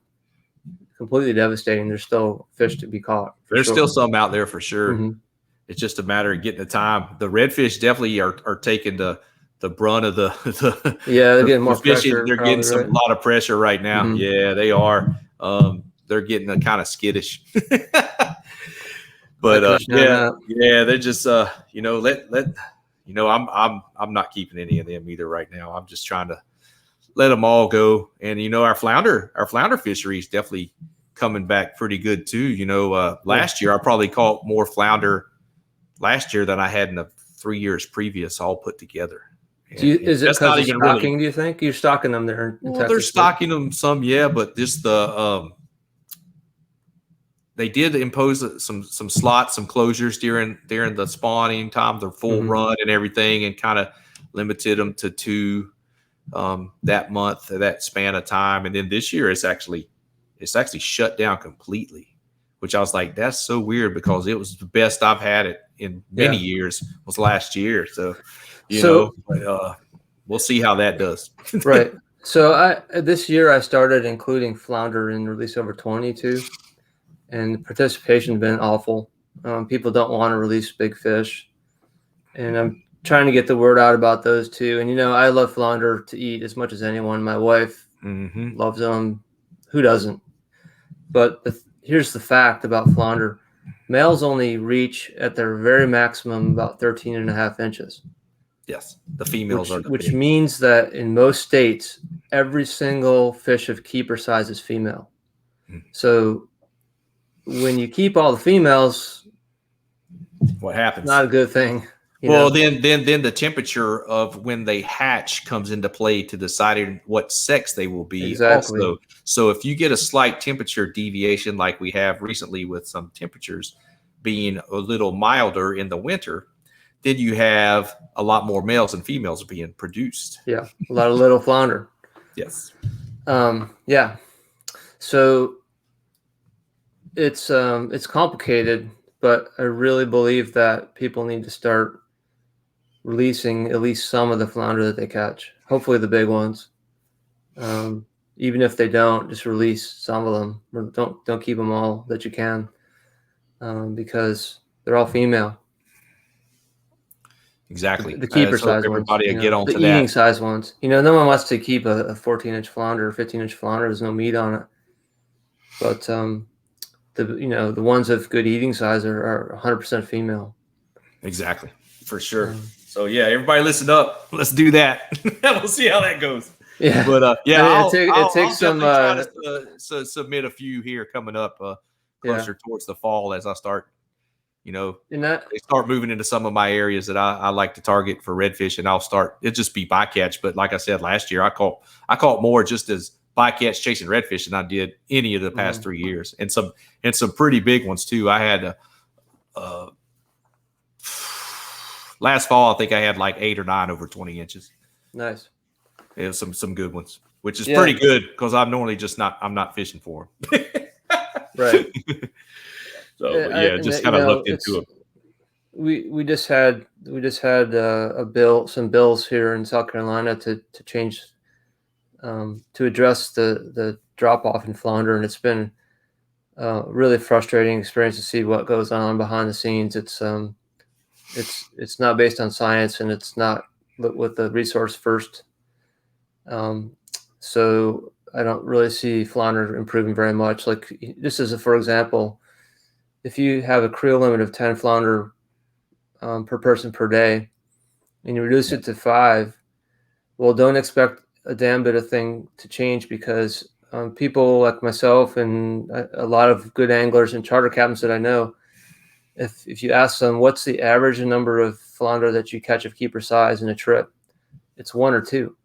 completely devastating. There's still fish to be caught. There's still some out there for sure. It's just a matter of getting the time. The redfish definitely are taking the brunt of the they're getting more pressure. They're getting a lot of pressure right now. Yeah, they are. They're getting kind of skittish. But they're just I'm not keeping any of them either right now. I'm just trying to let them all go. And our flounder fishery is definitely coming back pretty good too. Last year I probably caught more flounder last year than I had in the 3 years previous, all put together. Is it because of stocking? Do you think you're stocking them there? They're stocking them some, but just they did impose some slots, some closures during the spawning time, the full run and everything, and kind of limited them to 2 that month, that span of time. And then this year it's actually shut down completely, which I was like, that's so weird, because it was the best I've had it in many years was last year. So, we'll see how that does. Right. So this year I started including flounder in release over 22, and the participation's been awful. People don't want to release big fish, and I'm trying to get the word out about those too. And I love flounder to eat as much as anyone. My wife loves them. Who doesn't? But here's the fact about flounder. Males only reach at their very maximum about 13.5 inches. Yes, the females are. Which means that in most states, every single fish of keeper size is female. So when you keep all the females, what happens? Not a good thing. Then the temperature of when they hatch comes into play to deciding what sex they will be. Exactly. Also. So if you get a slight temperature deviation, like we have recently with some temperatures being a little milder in the winter, then you have a lot more males and females being produced. Yeah, a lot of little flounder. Yes. So it's complicated, but I really believe that people need to start releasing at least some of the flounder that they catch. Hopefully the big ones. Even if they don't, just release some of them. Don't keep them all that you can, because they're all female. Exactly. The keeper size everybody ones. Get on the to eating that. size ones. No one wants to keep a 14-inch flounder or 15-inch flounder. There's no meat on it. But the ones of good eating size are 100% female. Exactly, for sure. So everybody listen up. Let's do that. We'll see how that goes. Yeah, but I'll takes some. Try to submit a few here coming up closer towards the fall as I start. They start moving into some of my areas that I like to target for redfish, and it'll just be bycatch. But like I said, last year I caught more just as bycatch chasing redfish than I did any of the past 3 years, and some pretty big ones too. I had last fall, I think I had like 8 or 9 over 20 inches. Nice. Yeah, some good ones, which is pretty good because I'm normally I'm not fishing for them. Right. So just kind of looked into it. We just had some bills here in South Carolina to change to address the drop off in flounder, and it's been really frustrating experience to see what goes on behind the scenes. It's not based on science, and it's not with the resource first. So I don't really see flounder improving very much. Like, just as for example, if you have a creel limit of 10 flounder per person per day, and you reduce it to 5, well, don't expect a damn bit of thing to change, because people like myself and a lot of good anglers and charter captains that I know, if you ask them what's the average number of flounder that you catch of keeper size in a trip, it's 1 or 2.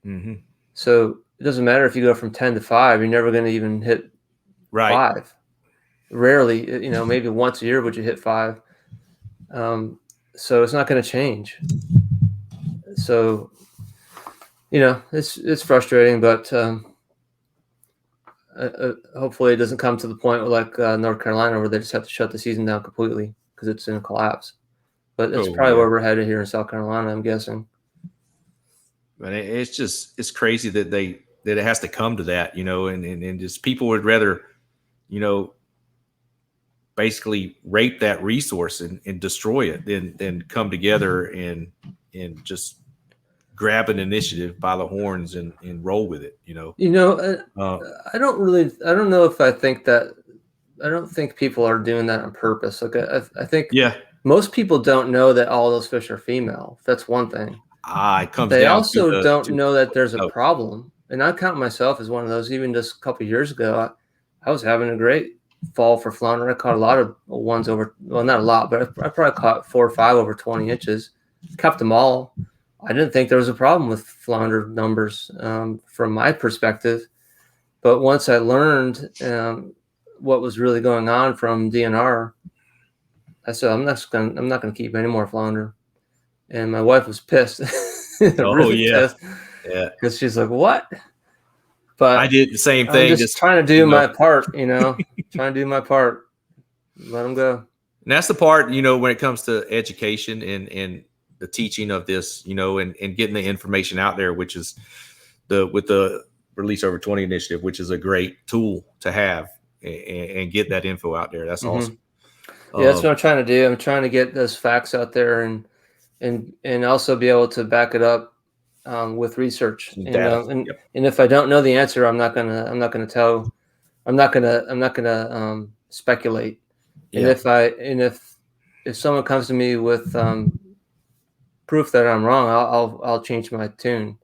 Mm-hmm. So it doesn't matter if you go from 10 to 5, you're never going to even hit 5. Rarely, maybe once a year would you hit 5. So it's not going to change. So, it's frustrating, but hopefully it doesn't come to the point like North Carolina, where they just have to shut the season down completely because it's in a collapse. But it's probably where we're headed here in South Carolina, I'm guessing. But it's crazy that it has to come to that, and just people would rather, basically rape that resource and destroy it than come together and just grab an initiative by the horns and roll with it. I don't know if I think that. I don't think people are doing that on purpose. Like I think most people don't know that all those fish are female. That's one thing. It comes They down also to don't know that there's a problem. And I count myself as one of those. Even just a couple of years ago, I was having a great fall for flounder. I caught a lot of ones over, well, not a lot, but I probably caught 4 or 5 over 20 inches. Kept them all. I didn't think there was a problem with flounder numbers from my perspective. But once I learned what was really going on from DNR, I said, I'm not going to keep any more flounder. And my wife was pissed. Pissed. Yeah. Because she's like, what? But I did the same thing. I'm just trying to do my part, trying to do my part. Let them go. And that's the part, when it comes to education and the teaching of this, and getting the information out there, which is with the Release Over 20 initiative, which is a great tool to have and get that info out there. That's awesome. Yeah, that's what I'm trying to do. I'm trying to get those facts out there and also be able to back it up with research. And if I don't know the answer, I'm not gonna speculate. Yeah. And if someone comes to me with proof that I'm wrong, I'll change my tune.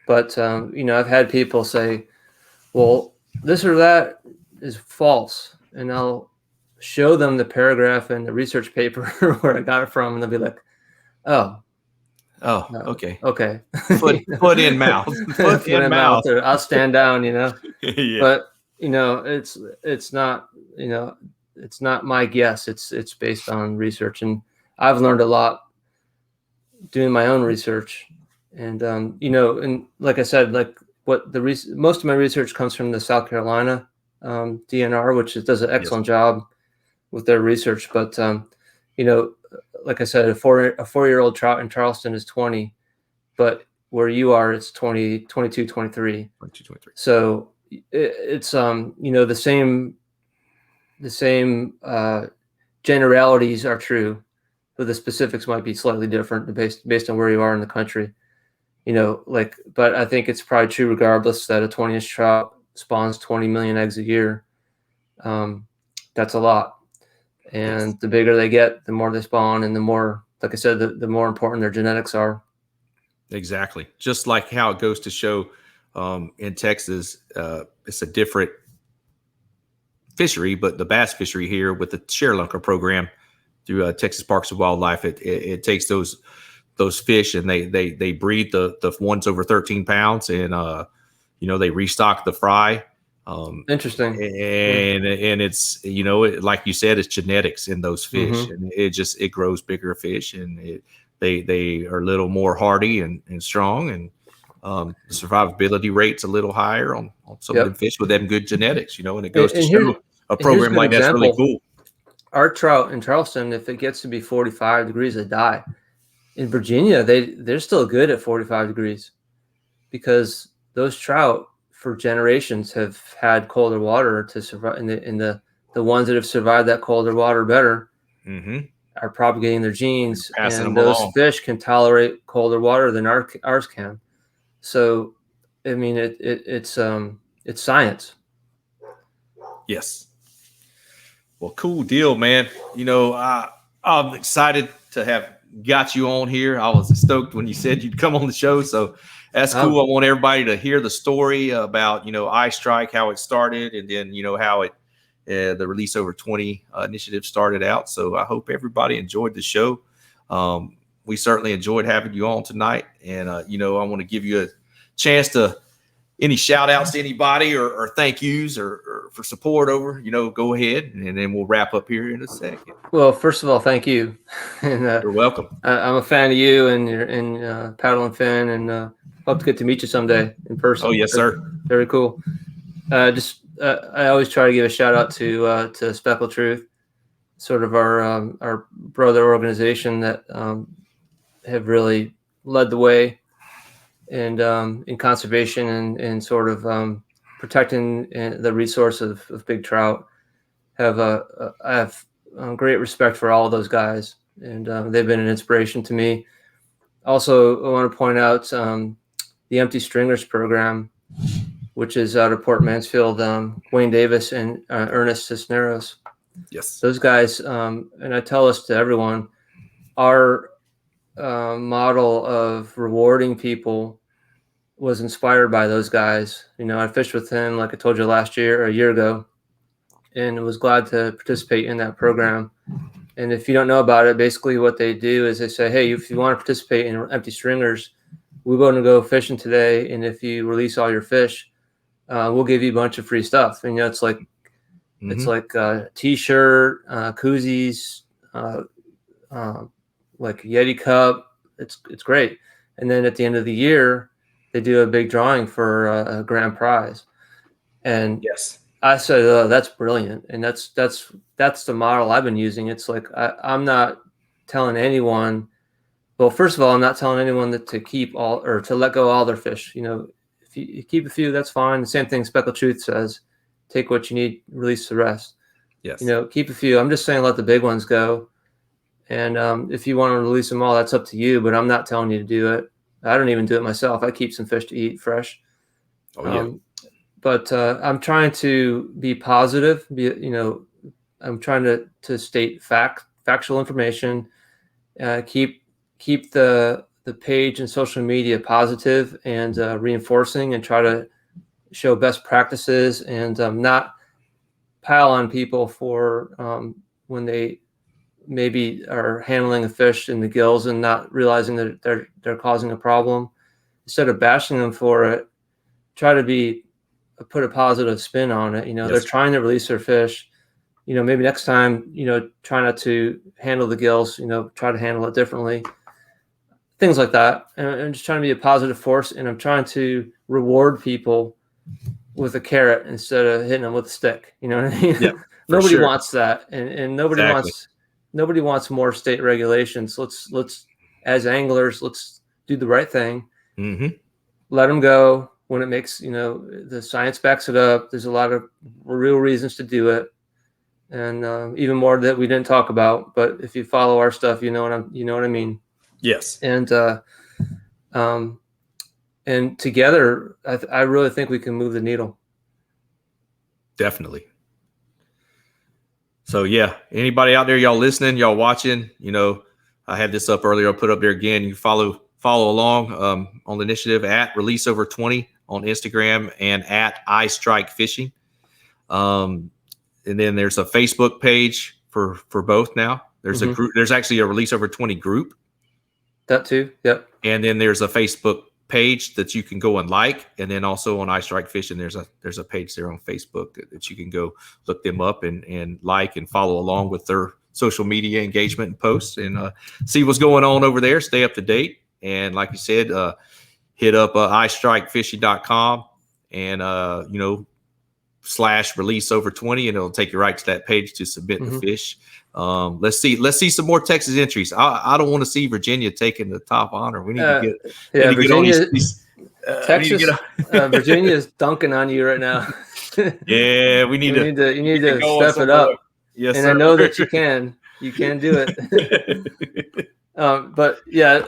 But I've had people say, well, this or that is false, and I'll show them the paragraph in the research paper where I got it from, and they'll be like, oh, okay. Foot in mouth. Foot in mouth. Or I'll stand down, Yeah. But it's not, it's not my guess. It's based on research, and I've learned a lot doing my own research. And and like I said, like most of my research comes from the South Carolina DNR, which does an excellent job with their research. But like I said, a 4-year-old trout in Charleston is 20, but where you are, it's 20, 22, 23. 22, 23. So it's the same generalities are true, but the specifics might be slightly different based on where you are in the country. But I think it's probably true regardless that a 20-inch trout spawns 20 million eggs a year. That's a lot. And the bigger they get, the more they spawn, and the more, like I said, the more important their genetics are. Exactly. Just like how it goes to show in Texas, it's a different fishery, but the bass fishery here with the ShareLunker program through Texas Parks and Wildlife, it takes those fish and they breed the ones over 13 pounds and they restock the fry. Interesting. And it's like you said, it's genetics in those fish, and it grows bigger fish, and they are a little more hardy and strong, and the survivability rate's a little higher on some of them fish with them good genetics, and it goes to show a program like that's really cool. Our trout in Charleston, if it gets to be 45 degrees, they die. In Virginia, they're still good at 45 degrees because those trout for generations have had colder water to survive. In the ones that have survived that colder water better are propagating their genes, passing and them those along. fish can tolerate colder water than ours can. So, I mean, it's science. Yes. Well, cool deal, man. You know, I'm excited to have got you on here. I was stoked when you said you'd come on the show. So that's cool. I want everybody to hear the story about, iStrike, how it started, and then, how it, the Release Over 20 initiative started out. So I hope everybody enjoyed the show. We certainly enjoyed having you on tonight. And, I want to give you a chance to any shout outs to anybody or thank yous or for support over, go ahead, and then we'll wrap up here in a second. Well, first of all, thank you. And, you're welcome. I'm a fan of you and your Paddle and Fin, and hope to get to meet you someday in person. Oh, yes, sir. Very cool. I always try to give a shout out to Speckled Truth, sort of our brother organization that have really led the way and in conservation and sort of protecting the resource of big trout. I have great respect for all of those guys, and they've been an inspiration to me. Also, I want to point out the Empty Stringers program, which is out of Port Mansfield. Wayne Davis and Ernest Cisneros. Yes, those guys. And I tell this to everyone: our model of rewarding people was inspired by those guys. I fished with him, like I told you, a year ago, and was glad to participate in that program. And if you don't know about it, basically what they do is they say, hey, if you want to participate in Empty Stringers, we're going to go fishing today, and if you release all your fish, we'll give you a bunch of free stuff. And it's like it's like a t-shirt, koozies, like Yeti cup. It's great. And then at the end of the year, they do a big drawing for a grand prize. And yes, I said, oh, that's brilliant. And that's the model I've been using. It's like I'm not telling anyone. Well, first of all, I'm not telling anyone that to keep all or to let go all their fish. If you keep a few, that's fine. The same thing Speckled Truth says: take what you need, release the rest. Yes. Keep a few. I'm just saying let the big ones go. And if you want to release them all, that's up to you. But I'm not telling you to do it. I don't even do it myself. I keep some fish to eat fresh. Oh yeah. But I'm trying to be positive. I'm trying to state factual information. Keep the page and social media positive and reinforcing, and try to show best practices, and not pile on people for when they maybe are handling a fish in the gills and not realizing that they're causing a problem. Instead of bashing them for it, try to put a positive spin on it. Yes. They're trying to release their fish. Maybe next time, try not to handle the gills, try to handle it differently. Things like that. And I'm just trying to be a positive force, and I'm trying to reward people with a carrot instead of hitting them with a stick. You know what I mean? Yeah, Nobody sure. wants that. And nobody wants more state regulations. Let's as anglers, let's do the right thing. Let them go when it makes, the science backs it up. There's a lot of real reasons to do it. And even more that we didn't talk about, but if you follow our stuff, you know what I mean? Yes. And together, I really think we can move the needle. Definitely. So yeah, anybody out there, y'all listening, y'all watching, I had this up earlier. I'll put up there again. You follow along on the initiative at Release Over 20 on Instagram and at iStrike Fishing. And then there's a Facebook page for both now. There's a group. There's actually a Release Over 20 group. That too. Yep. And then there's a Facebook page that you can go and like, and then also on iStrike Fishing, there's a page there on Facebook that you can go look them up and like and follow along with their social media engagement and posts, and see what's going on over there. Stay up to date. And like you said, hit up iStrikeFishing.com and /Release Over 20, and it'll take you right to that page to submit the fish. Let's see some more Texas entries. I don't want to see Virginia taking the top honor. We need to get Virginia. Texas, Virginia is dunking on you right now. Yeah, we need you need to step it up. Yes, and sir. I know that you can do it. But yeah,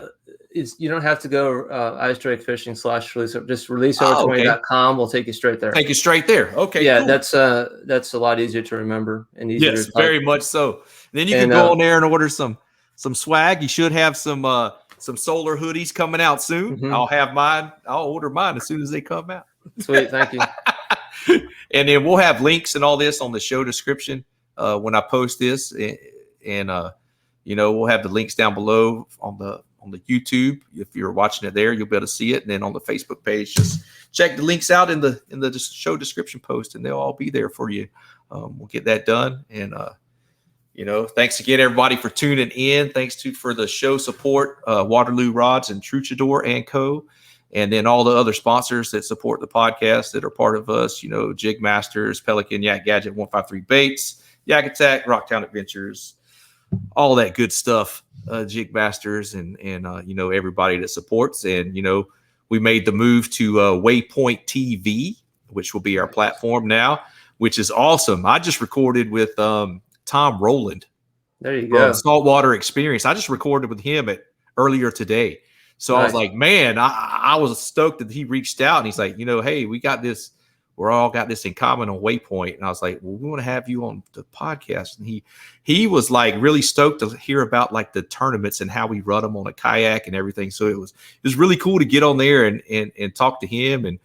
you don't have to go ice drake fishing / release. Just releaseover20.com will take you straight there. Take you straight there. Okay. Yeah, cool. that's a lot easier to remember and easier. Yes, to type. very much so. Then you can go on there and order some swag. You should have some solar hoodies coming out soon. Mm-hmm. I'll have mine. I'll order mine as soon as they come out. Sweet, thank you. And then we'll have links and all this on the show description when I post this, and we'll have the links down below on the YouTube. If you're watching it there, you'll be able to see it. And then on the Facebook page, just check the links out in the show description post, and they'll all be there for you. We'll get that done. And thanks again, everybody, for tuning in. Thanks for the show support, Waterloo Rods and Truchador and Co. And then all the other sponsors that support the podcast that are part of us, Jig Masters, Pelican, Yak Gadget, 153 Baits, Yak Attack, Rocktown Adventures, all that good stuff, Jig Masters, and everybody that supports. And, we made the move to Waypoint TV, which will be our platform now, which is awesome. I just recorded with Tom Rowland. There you go. Saltwater Experience. I just recorded with him earlier today. So nice. I was like, man, I was stoked that he reached out, and he's like, hey, we got this. We're all got this in common on Waypoint. And I was like, well, we want to have you on the podcast. And he was like really stoked to hear about like the tournaments and how we run them on a kayak and everything. So it was really cool to get on there and talk to him, and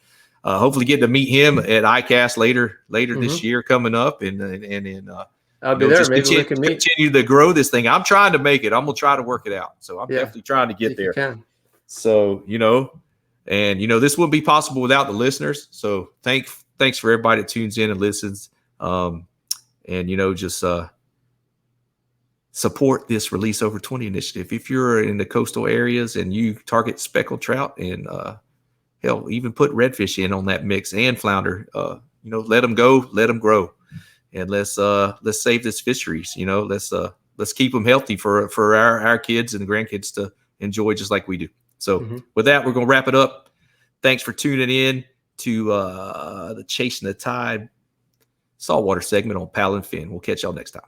hopefully get to meet him at ICAST later this year coming up. And I'll be there. Maybe we can continue to grow this thing. I'm trying to make it. I'm going to try to work it out. So I'm definitely trying to get there. So, this wouldn't be possible without the listeners. So thanks for everybody that tunes in and listens. Just support this Release Over 20 initiative. If you're in the coastal areas and you target speckled trout and hell, even put redfish in on that mix and flounder, let them go, let them grow. And let's save this fisheries. Let's keep them healthy for our kids and grandkids to enjoy just like we do. So with that, we're going to wrap it up. Thanks for tuning in to the Chasing the Tide saltwater segment on Paddle and Fin. We'll catch y'all next time.